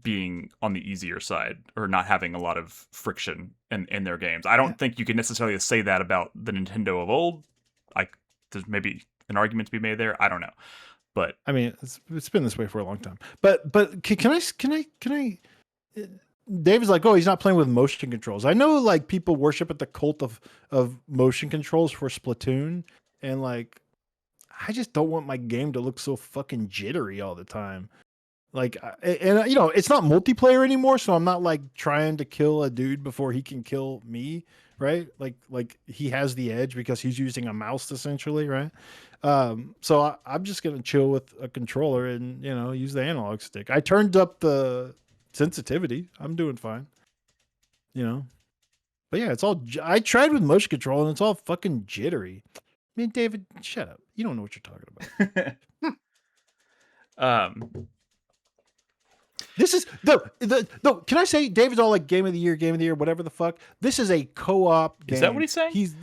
being on the easier side or not having a lot of friction in their games. I don't think you can necessarily say that about the Nintendo of old. There's maybe an argument to be made there. I don't know, but I mean, it's been this way for a long time. But can I? David's like, oh, he's not playing with motion controls. I know like people worship at the cult of motion controls for Splatoon, and like, I just don't want my game to look so fucking jittery all the time. Like, and it's not multiplayer anymore, so I'm not like trying to kill a dude before he can kill me, right? Like he has the edge because he's using a mouse essentially, right? So I'm just gonna chill with a controller and use the analog stick. I turned up the sensitivity. I'm doing fine, But yeah, it's all. I tried with motion control and it's all fucking jittery. I mean, David, shut up. You don't know what you're talking about. This is the can I say David's all like game of the year, whatever the fuck. This is a co-op game. Is that what he's saying? He's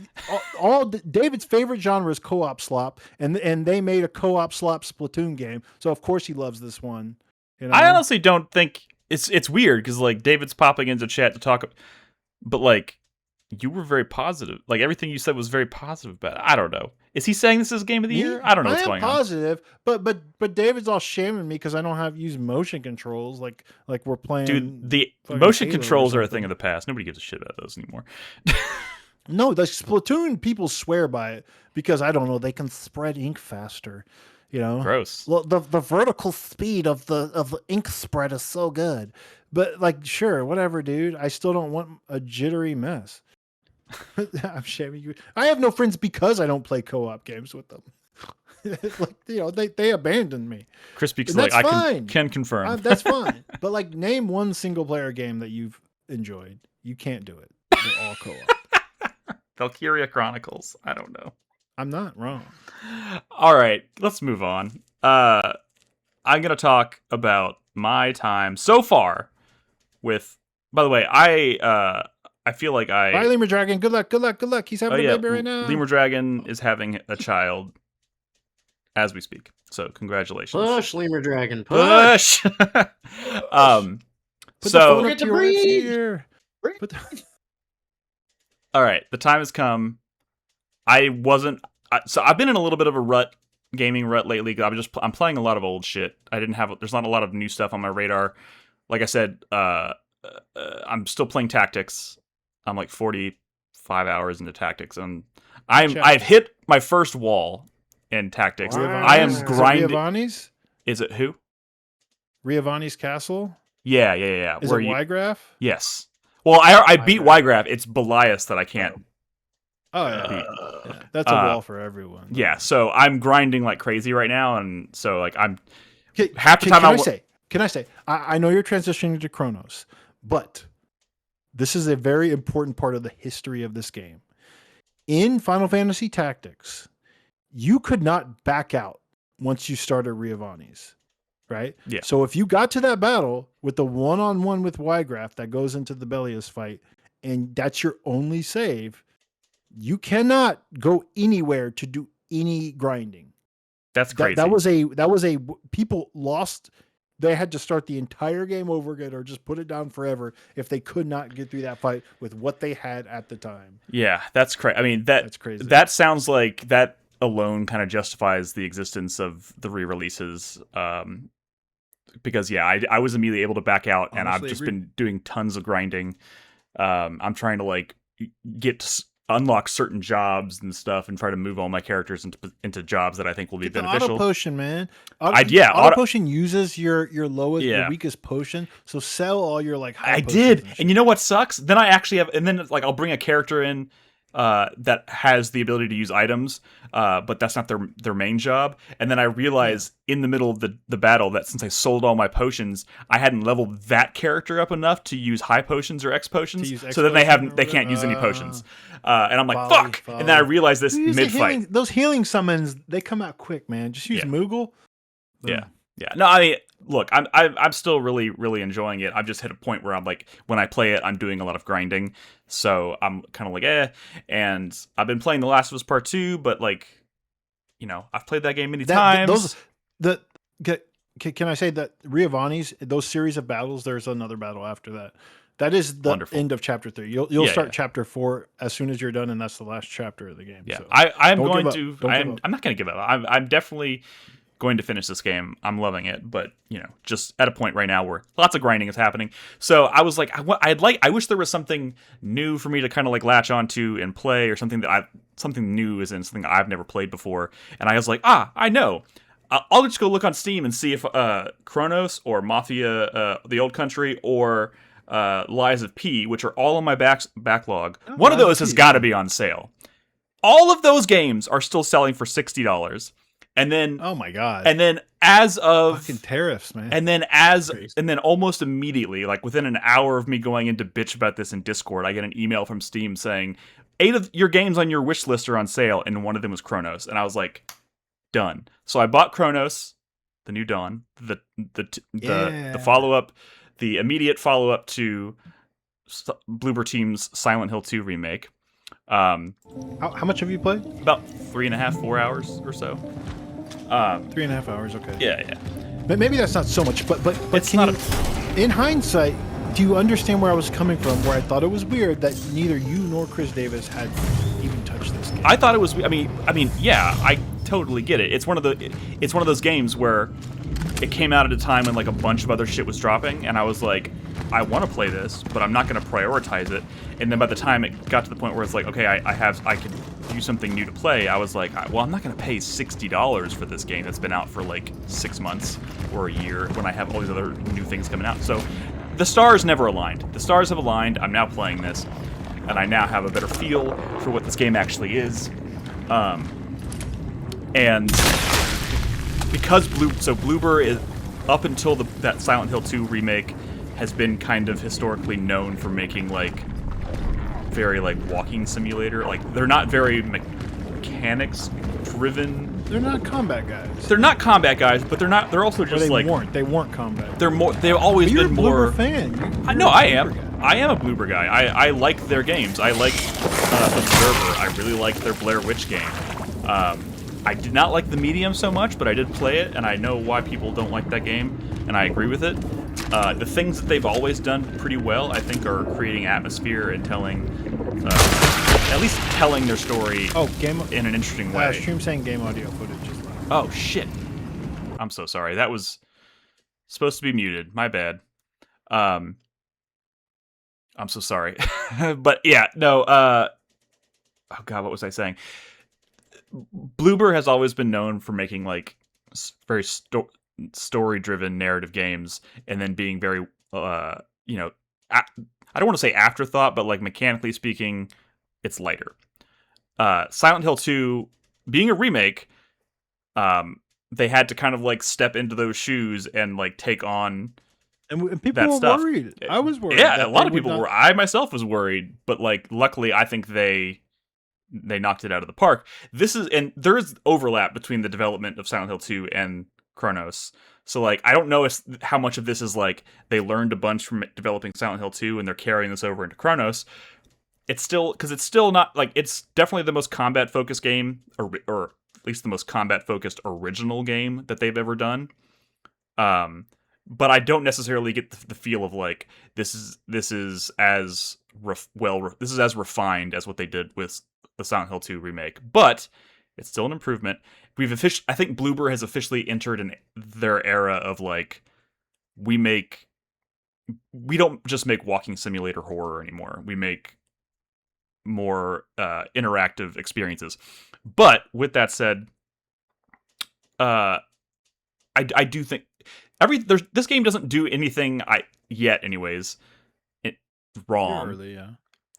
all David's favorite genre is co-op slop, and they made a co-op slop Splatoon game. So of course he loves this one. You know? I honestly don't think it's weird because like David's popping into chat to talk, but like you were very positive. Like everything you said was very positive about it. I don't know. Is he saying this is game of the year? I don't know what's going on. I am positive, but David's all shaming me because I don't have used motion controls like we're playing. Dude, the motion controls are a thing of the past. Nobody gives a shit about those anymore. No, the Splatoon people swear by it because I don't know, they can spread ink faster. You know, gross. Well, the vertical speed of the ink spread is so good, but like, sure, whatever, dude. I still don't want a jittery mess. I'm shaming you. I have no friends because I don't play co-op games with them. Like, you know, they abandoned me. Crispy's like, I can confirm. That's fine. But like, name one single player game that you've enjoyed. You can't do it. They're all co-op. Valkyria Chronicles. I don't know. I'm not wrong. All right, let's move on. I'm gonna talk about my time so far with. By the way, I feel like Bye, Lemur Dragon. Good luck. He's having a baby right now. Lemur Dragon is having a child as we speak. So congratulations. Push, Lemur Dragon. Push. So get to breathe. All right, the time has come. So I've been in a little bit of a gaming rut lately. I'm playing a lot of old shit. There's not a lot of new stuff on my radar. Like I said, I'm still playing Tactics. I'm like 45 hours into Tactics, and I've hit my first wall in Tactics. Wow. I am grinding. Riavani's? Is it who? Riavani's Castle? Yeah. Is it Ygraph? Yes. Well, I beat Ygraph. It's Belias that I can't. Oh yeah. That's a wall for everyone. Yeah, so I'm grinding like crazy right now, and so like I'm half the time. Can I say? I know you're transitioning to Cronos, but this is a very important part of the history of this game. In Final Fantasy Tactics, you could not back out once you started Riavani's, right? Yeah. So if you got to that battle with the one-on-one with Ygraph that goes into the Belias fight, and that's your only save, you cannot go anywhere to do any grinding. That's crazy. That was a people lost. They had to start the entire game over again or just put it down forever if they could not get through that fight with what they had at the time. Yeah, that's crazy. I mean, that's crazy. That sounds like that alone kind of justifies the existence of the re-releases. Because I was immediately able to back out, and I've just been doing tons of grinding. I'm trying to like unlock certain jobs and stuff and try to move all my characters into jobs that I think will be beneficial. Auto potion, man. Auto potion uses your lowest, your weakest potion. So sell all your like high potions. I did. And you know what sucks? Then I actually have, and then like I'll bring a character in that has the ability to use items, but that's not their main job. And then I realize in the middle of the battle that since I sold all my potions, I hadn't leveled that character up enough to use high potions or X potions. So then they can't use any potions. And I'm like, fuck. And then I realized this mid-fight. Those healing summons, they come out quick, man. Just use Moogle. Yeah. No, I mean, look, I'm still really, really enjoying it. I've just hit a point where I'm like, when I play it, I'm doing a lot of grinding. So I'm kind of like, And I've been playing The Last of Us Part 2, but like, you know, I've played that game many times. Can I say that Riavani's, those series of battles, there's another battle after that. That is the end of chapter 3. You'll start chapter 4 as soon as you're done, and that's the last chapter of the game. Yeah, so I'm not going to give up. I'm definitely going to finish this game. I'm loving it, but you know, just at a point right now where lots of grinding is happening. So I was like, I wish there was something new for me to kind of like latch onto and play, or something new is in something I've never played before. And I was like, I know. I'll just go look on Steam and see if Cronos or Mafia, The Old Country, or Lies of P, which are all on my backlog. One of those has got to be on sale. All of those games are still selling for $60. And then, oh my god! And then, as of fucking tariffs, man. And then, almost immediately, like within an hour of me going in to bitch about this in Discord, I get an email from Steam saying 8 of your games on your wish list are on sale, and one of them was Cronos. And I was like, done. So I bought Cronos, The New Dawn, the follow up, the immediate follow up to Bloober Team's Silent Hill 2 remake. How much have you played? About 3.5, 4 hours or so. 3.5 hours. Okay. Yeah. But maybe that's not so much. But it's not. In hindsight, do you understand where I was coming from? Where I thought it was weird that neither you nor Chris Davis had even touched this game. I thought it was. I mean, yeah, I totally get it. It's one of those games where it came out at a time when like a bunch of other shit was dropping, and I was like, I want to play this, but I'm not going to prioritize it. And then by the time it got to the point where it's like, okay, I could do something new to play, I was like, well, I'm not going to pay $60 for this game that's been out for like 6 months or a year when I have all these other new things coming out. So the stars never aligned. The stars have aligned. I'm now playing this, and I now have a better feel for what this game actually is. And because Bloober is, up until that Silent Hill 2 remake, has been kind of historically known for making like very like walking simulator. Like they're not very mechanics driven. They're not combat guys. They're not combat guys, but they're also just they like They weren't combat. They're more. They've always you're been a more. Bloober fan. I know. I am. I am a Bloober guy. I like their games. I like Observer. I really like their Blair Witch game. I did not like the Medium so much, but I did play it, and I know why people don't like that game, and I agree with it. The things that they've always done pretty well, I think, are creating atmosphere and telling, at least telling their story in an interesting way. Stream saying game audio footage is loud. Oh, shit. I'm so sorry. That was supposed to be muted. My bad. I'm so sorry. But yeah, no, oh god, what was I saying? Bloober has always been known for making like very story-driven narrative games, and then being very, I don't want to say afterthought, but like mechanically speaking, it's lighter. Silent Hill 2 being a remake, they had to kind of like step into those shoes and like take on. And people that were stuff. worried. I was worried. Yeah, a lot of people were. I myself was worried, but like, luckily, I think they knocked it out of the park. And there is overlap between the development of Silent Hill 2 and Cronos. So like, I don't know how much of this is like they learned a bunch from developing Silent Hill 2 and they're carrying this over into Cronos. It's still not like, it's definitely the most combat focused game, or at least the most combat focused original game that they've ever done. But I don't necessarily get the feel of like this is as refined as what they did with the Silent Hill 2 remake. But it's still an improvement. I think Bloober has officially entered in their era of like, we don't just make walking simulator horror anymore. We make more interactive experiences. But with that said, I do think this game doesn't do anything yet, anyways, wrong. You're early, yeah.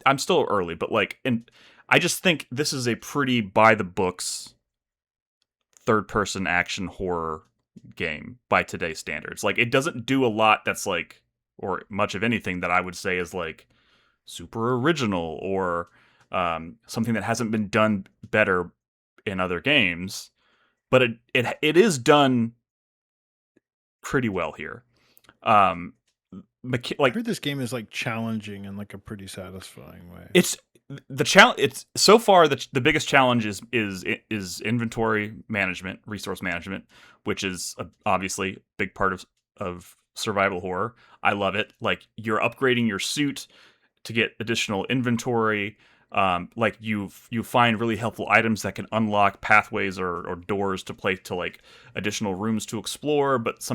I'm still early, but like, and I just think this is a pretty by the books third-person action horror game by today's standards. Like, it doesn't do a lot that's like, or much of anything that I would say is like super original or something that hasn't been done better in other games. But it is done pretty well here. Like, I heard this game is like challenging in like a pretty satisfying way. It's the challenge. It's so far the biggest challenge is inventory management, resource management, which is obviously a big part of survival horror. I love it. Like, you're upgrading your suit to get additional inventory. Like you find really helpful items that can unlock pathways or doors to play to like additional rooms to explore, but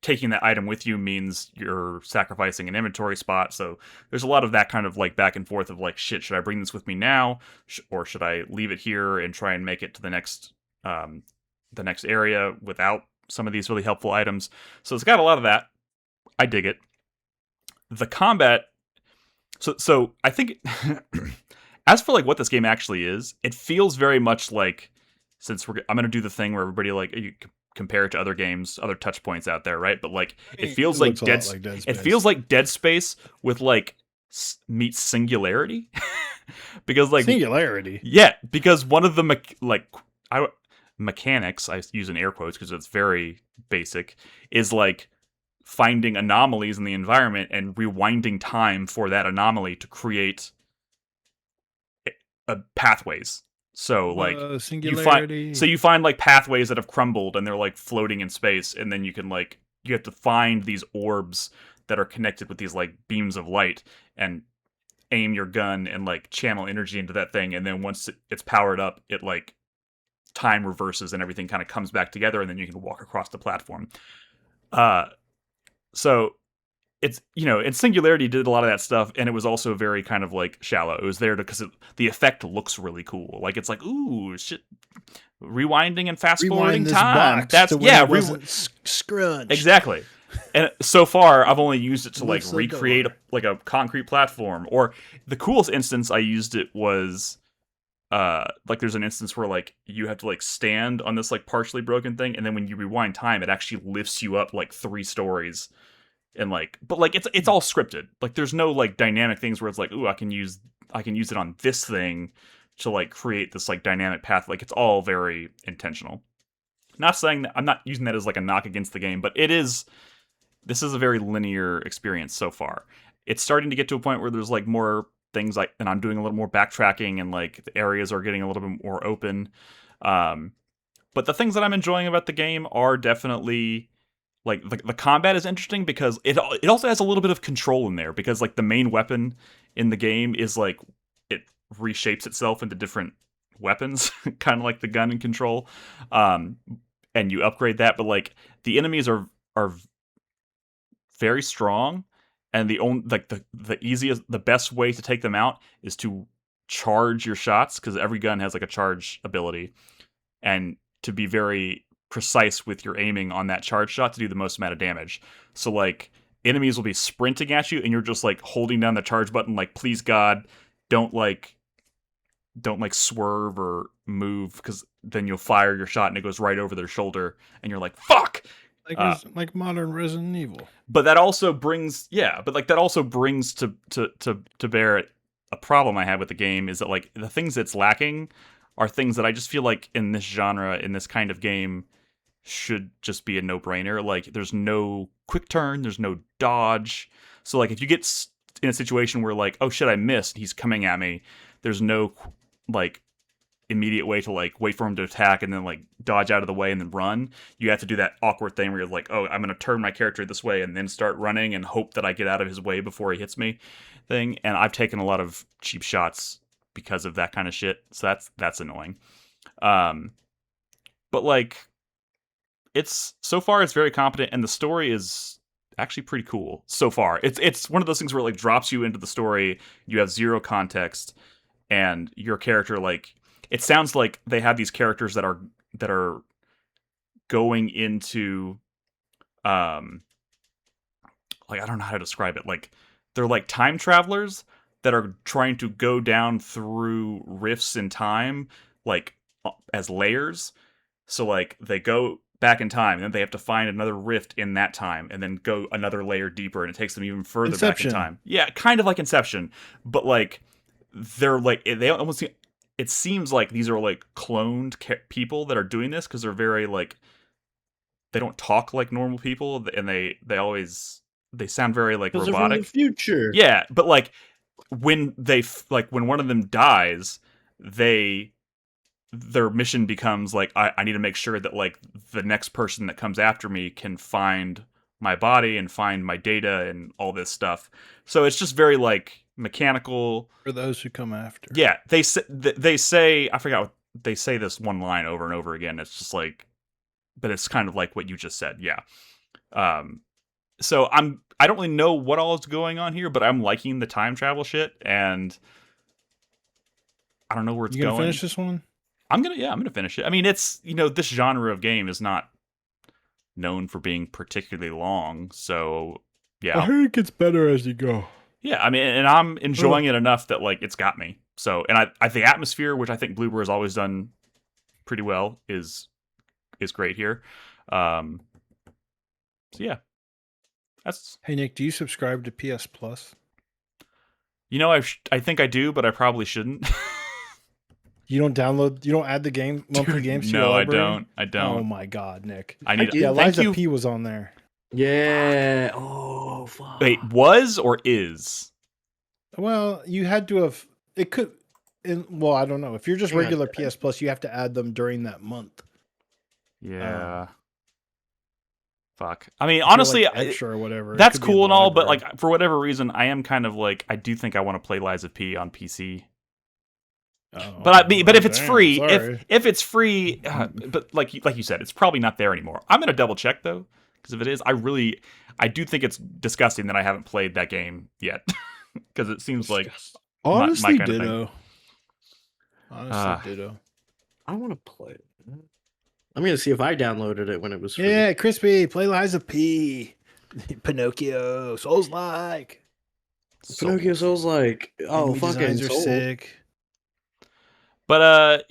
taking that item with you means you're sacrificing an inventory spot. So there's a lot of that kind of like back and forth of like, shit, should I bring this with me now, or should I leave it here and try and make it to the next area without some of these really helpful items? So it's got a lot of that. I dig it. The combat. So I think, as for like what this game actually is, it feels very much like, since I'm gonna do the thing where everybody like you compare it to other games, other touch points out there, right? But like it feels like Dead Space. It feels like Dead Space with like meets Singularity, because like Singularity. Yeah, because one of them mechanics, I use in air quotes because it's very basic, is like finding anomalies in the environment and rewinding time for that anomaly to create pathways. So like singularity. you find like pathways that have crumbled and they're like floating in space, and then you have to find these orbs that are connected with these like beams of light and aim your gun and like channel energy into that thing, and then once it's powered up, it like time reverses and everything kind of comes back together, and then you can walk across the platform. So it's, and Singularity did a lot of that stuff, and it was also very kind of like shallow. It was there because the effect looks really cool. Like it's like, ooh, shit, rewinding and fast forwarding time. That's scrunch. Exactly. And so far, I've only used it to like recreate a concrete platform. Or the coolest instance I used it was, like there's an instance where like you have to like stand on this like partially broken thing, and then when you rewind time, it actually lifts you up like 3 stories. And like, but like it's all scripted. Like there's no like dynamic things where it's like, ooh, I can use it on this thing to like create this like dynamic path. Like it's all very intentional. Not saying that I'm not using that as like a knock against the game, but this is a very linear experience so far. It's starting to get to a point where there's like more things like, and I'm doing a little more backtracking, and like the areas are getting a little bit more open. But the things that I'm enjoying about the game are definitely like the combat is interesting because it also has a little bit of control in there, because like the main weapon in the game is like it reshapes itself into different weapons, kind of like the gun in Control, and you upgrade that. But like the enemies are very strong, and the best way to take them out is to charge your shots, because every gun has like a charge ability, and to be very precise with your aiming on that charge shot to do the most amount of damage. So like enemies will be sprinting at you, and you're just like holding down the charge button, like, please God, don't swerve or move, because then you'll fire your shot and it goes right over their shoulder, and you're like, fuck. Like modern Resident Evil. But that also brings to bear a problem I have with the game, is that like the things that's lacking are things that I just feel like in this genre, in this kind of game, should just be a no-brainer. Like there's no quick turn, there's no dodge. So like if you get in a situation where like, oh shit, I missed, he's coming at me, there's no like immediate way to like wait for him to attack and then like dodge out of the way and then run. You have to do that awkward thing where you're like, oh, I'm going to turn my character this way and then start running and hope that I get out of his way before he hits me thing. And I've taken a lot of cheap shots because of that kind of shit. So that's annoying. But like so far it's very competent, and the story is actually pretty cool so far. It's one of those things where it like drops you into the story, you have zero context, and your character, like, it sounds like they have these characters that are going into like, I don't know how to describe it. Like they're like time travelers that are trying to go down through rifts in time, like as layers. So like they go back in time, and then they have to find another rift in that time, and then go another layer deeper, and it takes them even further back in time. Yeah, kind of like Inception, but like they're like, they almost, it seems like these are like cloned people that are doing this, because they're very like, they don't talk like normal people, and they sound very like robotic. They're from the future. Yeah, but like when when one of them dies, their mission becomes like, I need to make sure that like the next person that comes after me can find my body and find my data and all this stuff. So it's just very like mechanical for those who come after. Yeah, they say I forgot what they say, this one line over and over again. It's just like, but it's kind of like what you just said. Yeah. So I don't really know what all is going on here, but I'm liking the time travel shit, and I don't know where it's going. You gonna finish this one? I'm gonna finish it. I mean, it's, this genre of game is not known for being particularly long, so yeah. I heard it gets better as you go. Yeah, I mean, and I'm enjoying it enough that like it's got me. So, and I the atmosphere, which I think Bloober has always done pretty well, is great here. So yeah, that's. Hey Nick, do you subscribe to PS Plus? I think I do, but I probably shouldn't. You don't add the monthly games to your No, library? I don't. Oh my god, Nick. I need. do. Thank Liza you. P was on there. Yeah. Oh, fuck. Wait, was or is? Well, you had to have. It could. Well, I don't know. If you're just Yeah, regular PS Plus, you have to add them during that month. Yeah. Fuck. I mean, If you're, honestly, like, extra or whatever. it that's could be in cool the and all, but library. like for whatever reason, I am kind of like I do think I want to play Liza P on PC. Oh, But if it's damn, free, sorry. if it's free, but like you said, it's probably not there anymore. I'm gonna double check though, because if it is, I do think it's disgusting that I haven't played that game yet, because it seems like honestly my kind of thing. ditto. Honestly, ditto. I want to play it. I'm gonna see if I downloaded it when it was free. Yeah, Crispy, play Liza P. Pinocchio, Souls-like. Pinocchio Souls like, oh, Enemy fucking designs are Souls. sick. But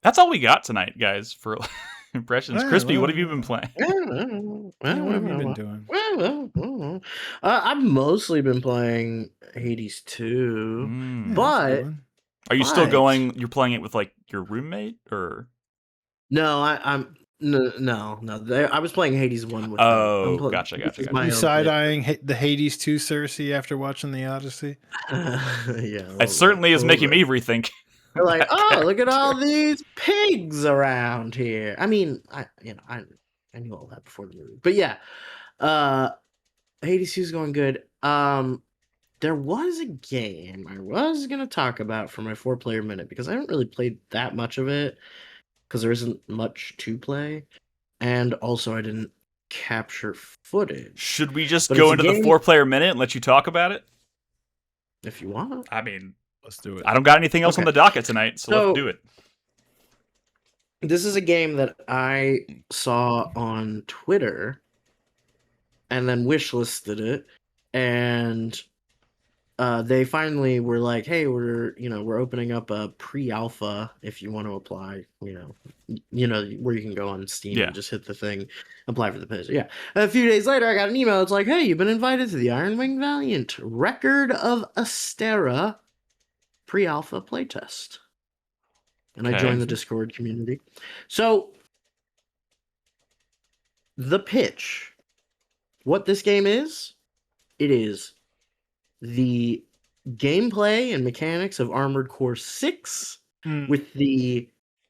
that's all we got tonight, guys, for impressions. Yeah, Crispy, well, what have you been playing? What have you been doing? I've mostly been playing Hades 2, Mm. but Are you still But- going? You're playing it with like your roommate, or no, I'm no. I was playing Hades 1 with Oh, them. gotcha. This is You my own side-eyeing the Hades 2 Cersei after watching the Odyssey? play. Yeah, it certainly is making me rethink. They're like, oh, look at all these pigs around here. I mean, I knew all that before the movie, but yeah, Hades 2 is going good. There was a game I was gonna talk about for my 4-player minute because I haven't really played that much of it because there isn't much to play, and also I didn't capture footage. Should we just But go it's a into the game- 4-player minute and let you talk about it? If you want, I mean, Let's do it. I don't got anything else on Okay. the docket tonight, so let's do it. this is a game that I saw on Twitter, and then wishlisted it, and they finally were like, "Hey, we're opening up a pre-alpha if you want to apply. Where you can go on Steam Yeah. and just hit the thing, apply for the position." Yeah. A few days later, I got an email. It's like, "Hey, you've been invited to the Iron Wing Valiant Record of Astera pre-alpha playtest," and I Okay. joined the Discord community. So, the pitch, what this game is, it is the gameplay and mechanics of Armored Core 6 with the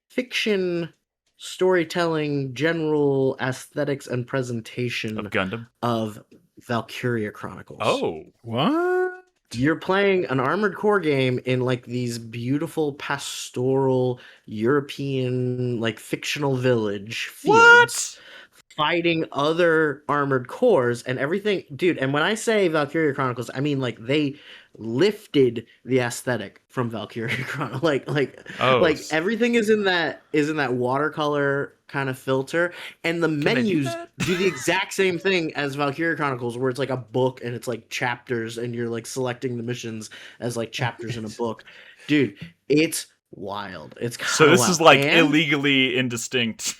fiction, storytelling, general aesthetics, and presentation Of Gundam. of Valkyria Chronicles. Oh, What? You're playing an Armored Core game in like these beautiful pastoral European like fictional village fields. what? Fighting other armored cores and everything, dude. And when I say Valkyria Chronicles, I mean like they lifted the aesthetic from Valkyria Chronicles. Like everything is in that watercolor kind of filter, and the they do menus that? do the exact same thing as Valkyria Chronicles, where it's like a book and it's like chapters, and you're like selecting the missions as like chapters in a book, dude. It's wild. It's So this wild. is like And- illegally indistinct.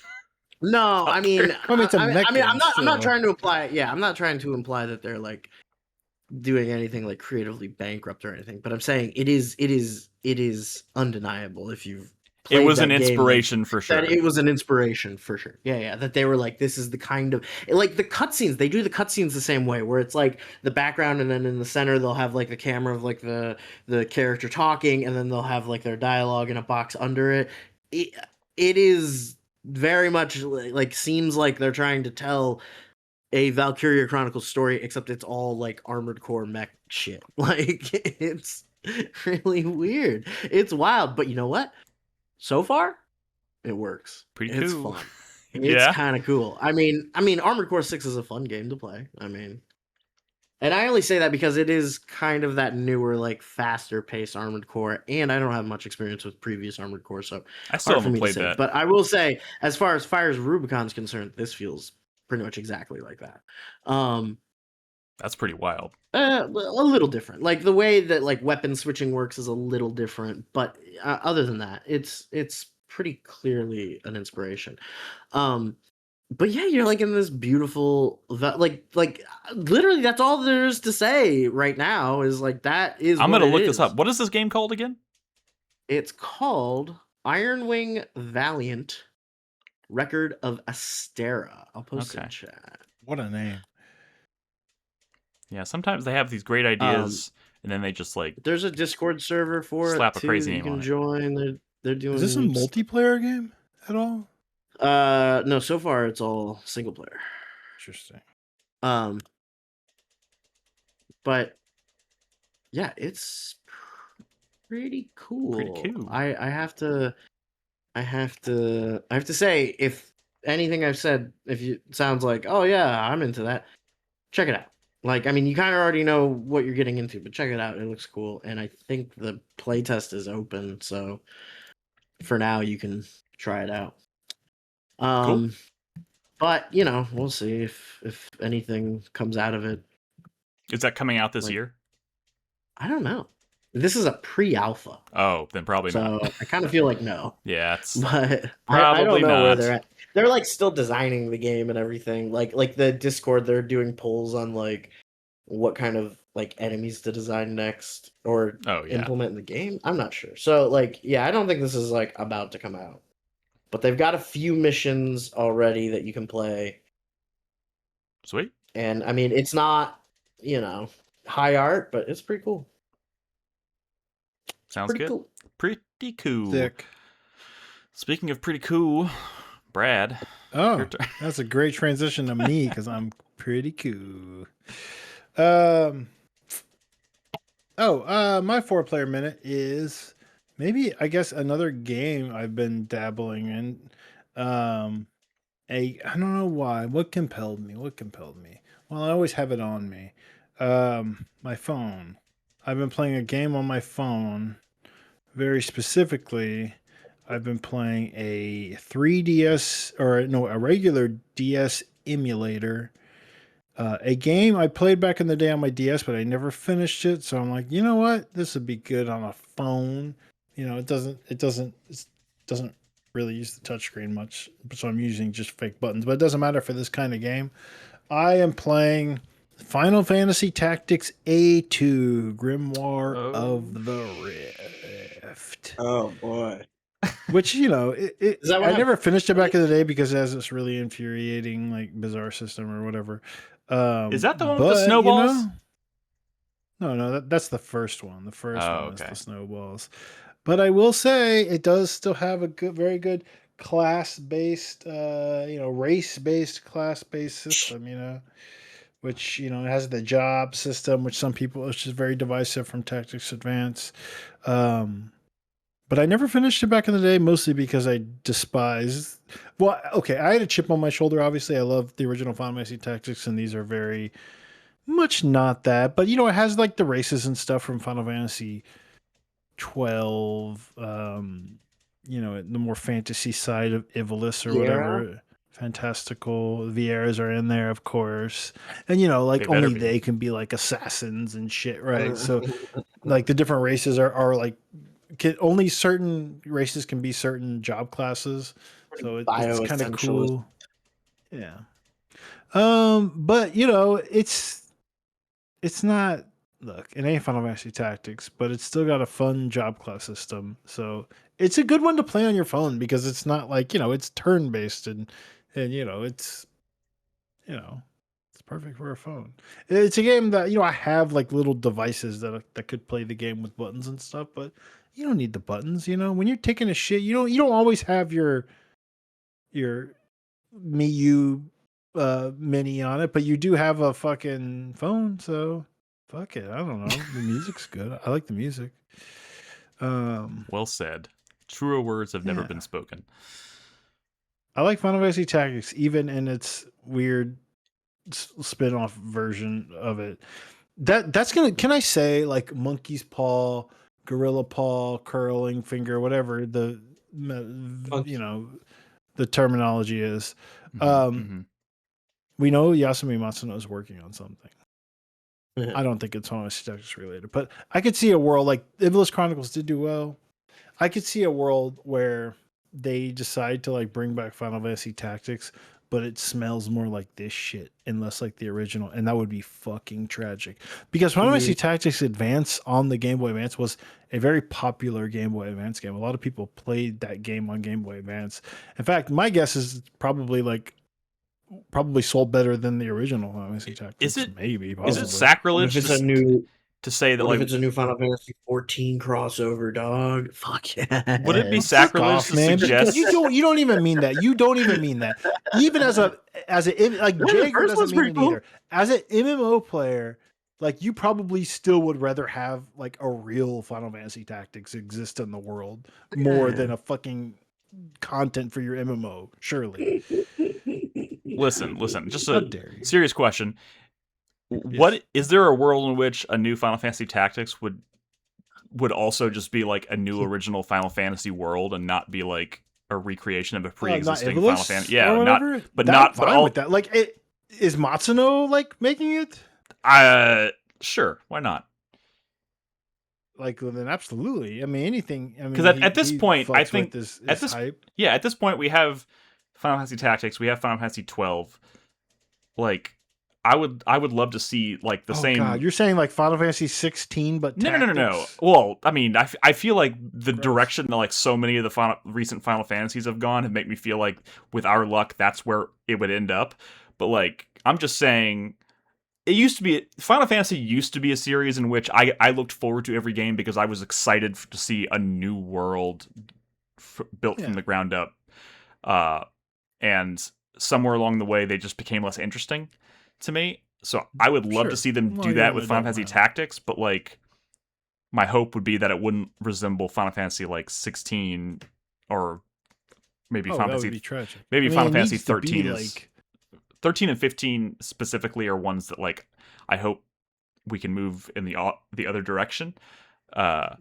No, I mean, I mean, it's a mech game I'm not still. trying to imply. Yeah, I'm not trying to imply that they're like doing anything like creatively bankrupt or anything. But I'm saying it is undeniable if you've. It was an that game, inspiration for sure. That it was an inspiration for sure. Yeah. That they were like, this is the kind of like the cutscenes. They do the cutscenes the same way, where it's like the background, and then in the center they'll have like the camera of like the character talking, and then they'll have like their dialogue in a box under it. It is very much like seems like they're trying to tell a Valkyria Chronicles story, except it's all like Armored Core mech shit. Like it's really weird. It's wild, but you know what? So far, it works. Pretty It's cool. fun. Yeah. It's kind of cool. I mean, Armored Core 6 is a fun game to play. I mean, and I only say that because it is kind of that newer, like faster paced Armored Core, and I don't have much experience with previous Armored Core, so I still hard for haven't me to played say. that. But I will say, as far as Fire's Rubicon's concerned, this feels pretty much exactly like that. That's pretty wild. A little different. Like the way that like weapon switching works is a little different, but other than that, it's pretty clearly an inspiration. But yeah, you're like in this beautiful like literally that's all there is to say right now is like that is I'm what gonna it look is. this up. What is this game called again? It's called Ironwing Valiant Record of Astera. I'll post it in chat. What a name. Yeah, sometimes they have these great ideas, and then they just like there's a Discord server for slap it a too. crazy You name can on it. join. They're doing. Is this a multiplayer game at all? No, so far it's all single player. Interesting. But yeah, it's pretty cool. Pretty cool. I have to say, if anything I've said, if you sounds like, oh yeah, I'm into that, check it out. Like, I mean, you kind of already know what you're getting into, but check it out. It looks cool, and I think the playtest is open, so for now you can try it out. Cool. But you know, we'll see if anything comes out of it. Is that coming out this year? I don't know. This is a pre-alpha. Oh, then probably not. So I kind of feel like no. Yeah, it's But probably I don't know not. where they're at. They're like still designing the game and everything. Like the Discord, they're doing polls on like what kind of like enemies to design next or implement in the game. I'm not sure. So like, yeah, I don't think this is like about to come out. But they've got a few missions already that you can play. Sweet. And I mean, it's not, you know, high art, but it's pretty cool. Sounds pretty good. Cool. Pretty cool. Thick. Speaking of pretty cool, Brad. Oh, that's a great transition to me because I'm pretty cool. My 4-player minute is maybe, I guess, another game I've been dabbling in. I don't know why. What compelled me? Well, I always have it on me. My phone. I've been playing a game on my phone. Very specifically, I've been playing a 3DS a regular DS emulator. A game I played back in the day on my DS, but I never finished it. So I'm like, you know what? This would be good on a phone. You know, it doesn't really use the touchscreen much, so I'm using just fake buttons. But it doesn't matter for this kind of game. I am playing Final Fantasy Tactics A2 Grimoire of the Rift. Oh boy. Which, you know, I never finished it back in the day because it has this really infuriating, like, bizarre system or whatever. Is that the one with the snowballs? You know, no, that's the first one. The first one is the snowballs. But I will say it does still have a very good class-based, race-based, class-based system, you know, which, you know, it has the job system, which is very divisive from Tactics Advance. But I never finished it back in the day, mostly because I despise. Well, okay, I had a chip on my shoulder. Obviously, I love the original Final Fantasy Tactics, and these are very much not that. But you know, it has like the races and stuff from Final Fantasy 12. You know, the more fantasy side of Ivalice or whatever. Fantastical Vieras are in there, of course, and you know, like only they can be like assassins and shit, right? So, like the different races are like. Only certain races can be certain job classes, so it's kind of cool. Yeah. But you know, it's not. Look, it ain't Final Fantasy Tactics, but it's still got a fun job class system. So it's a good one to play on your phone because it's not like, you know, it's turn based and you know it's perfect for a phone. It's a game that, you know, I have like little devices that could play the game with buttons and stuff, but you don't need the buttons, you know. When you're taking a shit, you don't always have your Miu mini on it, but you do have a fucking phone, so fuck it. I don't know. The music's good. I like the music. Well said. Truer words have never been spoken. I like Final Fantasy Tactics, even in its weird spin-off version of it. That's gonna. Can I say like Monkey's Paw, Gorilla Paw, Curling Finger, whatever the the terminology is. We know Yasumi Matsuno is working on something. I don't think it's Final Fantasy Tactics related, but I could see a world like Ivalice Chronicles did do well. I could see a world where they decide to like bring back Final Fantasy Tactics, but it smells more like this shit and less like the original, and that would be fucking tragic. Because Final Fantasy Tactics Advance on the Game Boy Advance was a very popular Game Boy Advance game. A lot of people played that game on Game Boy Advance. In fact, my guess is probably sold better than the original Final Fantasy Tactics. Maybe possibly. Is it sacrilege if it's a new to say that what like if it's a new Final Fantasy 14 crossover, dog? Fuck yeah. would it be sacrilege to suggest you don't even mean that. You don't even mean that. Even as a like Jager doesn't mean it either. As an MMO player, like you probably still would rather have like a real Final Fantasy Tactics exist in the world more than a fucking content for your MMO, surely. Listen, just a serious question. What is there a world in which a new Final Fantasy Tactics would also just be like a new original Final Fantasy world and not be like a recreation of a pre-existing Final Fantasy? Yeah, not with that. Like, is Matsuno like making it? Sure, why not? Like, then absolutely. I mean, anything. I mean, because at this point, I think this hype. Yeah, at this point, we have Final Fantasy Tactics, we have Final Fantasy 12. Like, I would love to see like the same. God, you're saying like Final Fantasy 16, but no. Well, I mean, I feel like the direction that like so many of the recent Final Fantasies have gone have made me feel like with our luck, that's where it would end up. But like, I'm just saying, it used to be Final Fantasy used to be a series in which I looked forward to every game because I was excited to see a new world built from the ground up. And somewhere along the way, they just became less interesting to me. So I would love to see them do that with Final Fantasy Tactics, but like my hope would be that it wouldn't resemble Final Fantasy like 16 or maybe Final Fantasy Final Fantasy 13 is like 13 and 15 specifically are ones that like I hope we can move in the other direction. I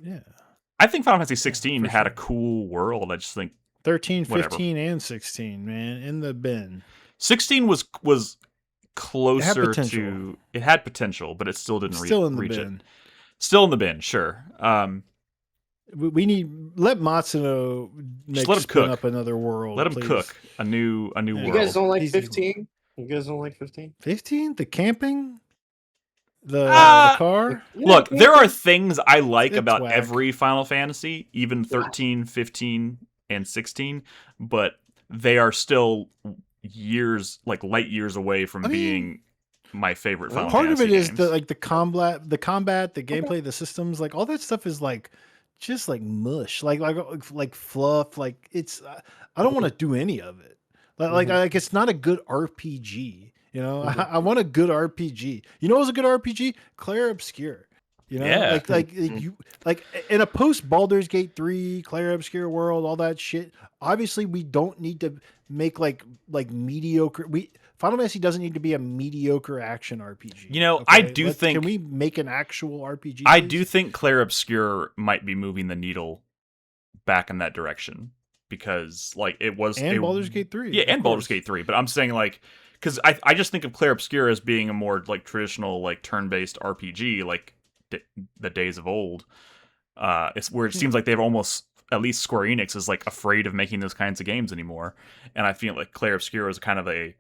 think Final Fantasy 16 had a cool world. I just think 13, 15 and 16, man, in the bin. 16 was closer to it had potential, but it still didn't reach it. Still in the bin, sure. We need let Matsuno spin up another world. Let him cook a new world. You guys don't like 15? You guys don't like 15? 15? The camping? The car? Look, there are things I like about every Final Fantasy, even 13, 15, and 16, but they are still light years away from being my favorite Final Fantasy part of it games. Is the combat, the gameplay, the systems, like all that stuff is like just like mush, like fluff. Like it's I don't want to do any of it. Like it's not a good RPG. You know, I want a good RPG. You know, what's a good RPG? Clair Obscur. You know, you like in a post Baldur's Gate 3, Clair Obscur world, all that shit. Obviously, we don't need to make like mediocre. Final Fantasy doesn't need to be a mediocre action RPG. You know, okay? Can we make an actual RPG? Please? I do think Clair Obscur might be moving the needle back in that direction because like it was Baldur's Gate 3. Yeah, and Baldur's Gate 3. But I'm saying like because I just think of Clair Obscur as being a more like traditional like turn-based RPG like the days of old. It's where it seems like they've almost, at least Square Enix is like afraid of making those kinds of games anymore. And I feel like Clair Obscur is kind of a,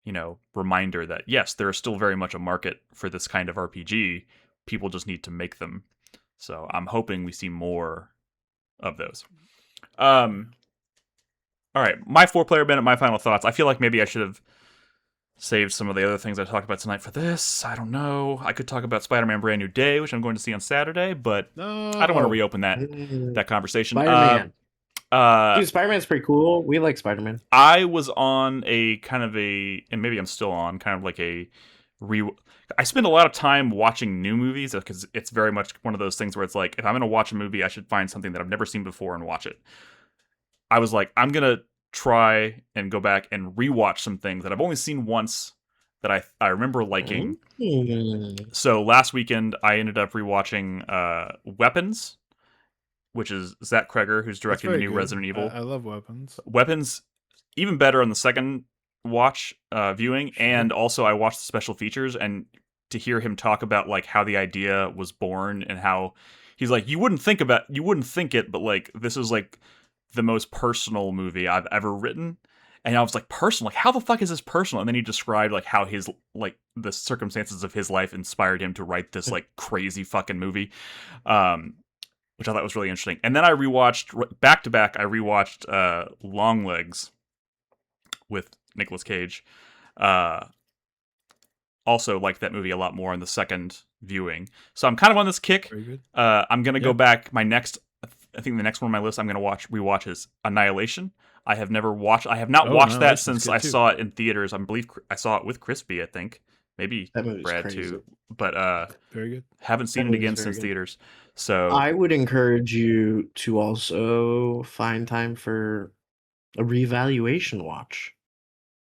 you know, reminder that yes, there is still very much a market for this kind of RPG. People just need to make them. So I'm hoping we see more of those. All right, my 4-player minute, my final thoughts. I feel like maybe I should have saved some of the other things I talked about tonight for this. I don't know. I could talk about Spider-Man Brand New Day, which I'm going to see on Saturday, but I don't want to reopen that conversation. Spider-Man. Dude, Spider-Man's pretty cool. We like Spider-Man. I was on a kind of and maybe I'm still on, kind of like I spend a lot of time watching new movies because it's very much one of those things where it's like, if I'm going to watch a movie, I should find something that I've never seen before and watch it. I was like, I'm going to try and go back and rewatch some things that I've only seen once that I remember liking. So last weekend I ended up rewatching Weapons, which is Zach Kreger, who's directing the new Resident Evil. I love Weapons. Weapons, even better on the second watch viewing, and also I watched the special features, and to hear him talk about like how the idea was born and how he's like, you wouldn't think it, but like this is like the most personal movie I've ever written. And I was like, personal? Like, how the fuck is this personal? And then he described like how his like the circumstances of his life inspired him to write this like crazy fucking movie, which I thought was really interesting. And then I rewatched back to back. I rewatched Longlegs with Nicolas Cage. Also liked that movie a lot more in the second viewing. So I'm kind of on this kick. Very good. I'm gonna go back. I think the next one on my list I'm gonna rewatch is Annihilation. I have not watched that since I saw it in theaters. I believe I saw it with Crispy, I think. Maybe Brad crazy. Too. But very good. Haven't seen it again since theaters. So I would encourage you to also find time for a reevaluation watch.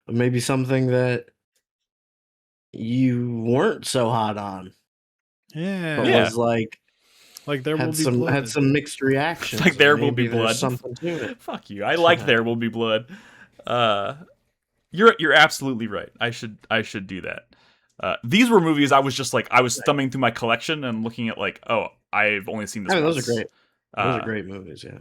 Maybe something that you weren't so hot on. Yeah. But was like There Will Be Blood. Had some mixed reactions. Like There Will Be Blood. Something to it. Fuck you. I like There Will Be Blood. You're absolutely right. I should do that. These were movies I was just like, I was thumbing through my collection and looking at like, oh, I've only seen this once. Those are great. Those are great movies, yeah.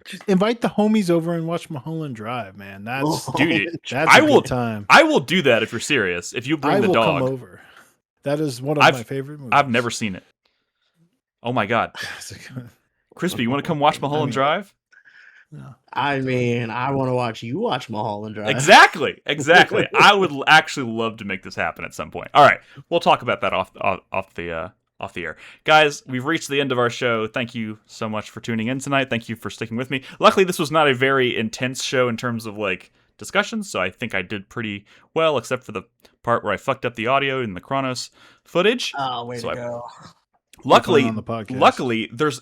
Just invite the homies over and watch Mulholland Drive, man. That's a good time. I will do that if you're serious. If you bring the dog. Come over. That is one of my favorite movies. I've never seen it. Oh my god. Crispy, you want to come watch Mulholland Drive? No. I mean, I want to watch you watch Mulholland Drive. Exactly. I would actually love to make this happen at some point. All right, we'll talk about that off the air. Guys, we've reached the end of our show. Thank you so much for tuning in tonight. Thank you for sticking with me. Luckily, this was not a very intense show in terms of like discussions, so I think I did pretty well, except for the part where I fucked up the audio in the Cronos footage. Oh, way to go. Luckily,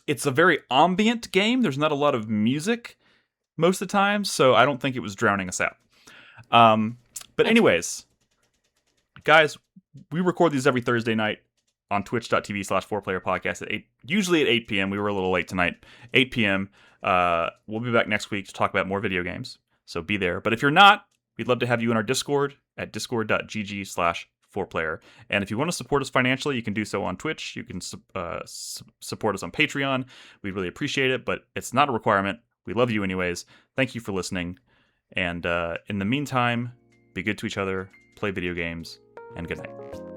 it's a very ambient game. There's not a lot of music most of the time, so I don't think it was drowning us out. But anyways, guys, we record these every Thursday night on twitch.tv/4Player podcast usually at 8 p.m. We were a little late tonight. 8 p.m. We'll be back next week to talk about more video games, so be there. But if you're not, we'd love to have you in our Discord at discord.gg/4Player. And if you want to support us financially, you can do so on Twitch. You can support us on Patreon. We really appreciate it, but it's not a requirement. We love you anyways. Thank you for listening. And in the meantime, be good to each other, play video games, and good night.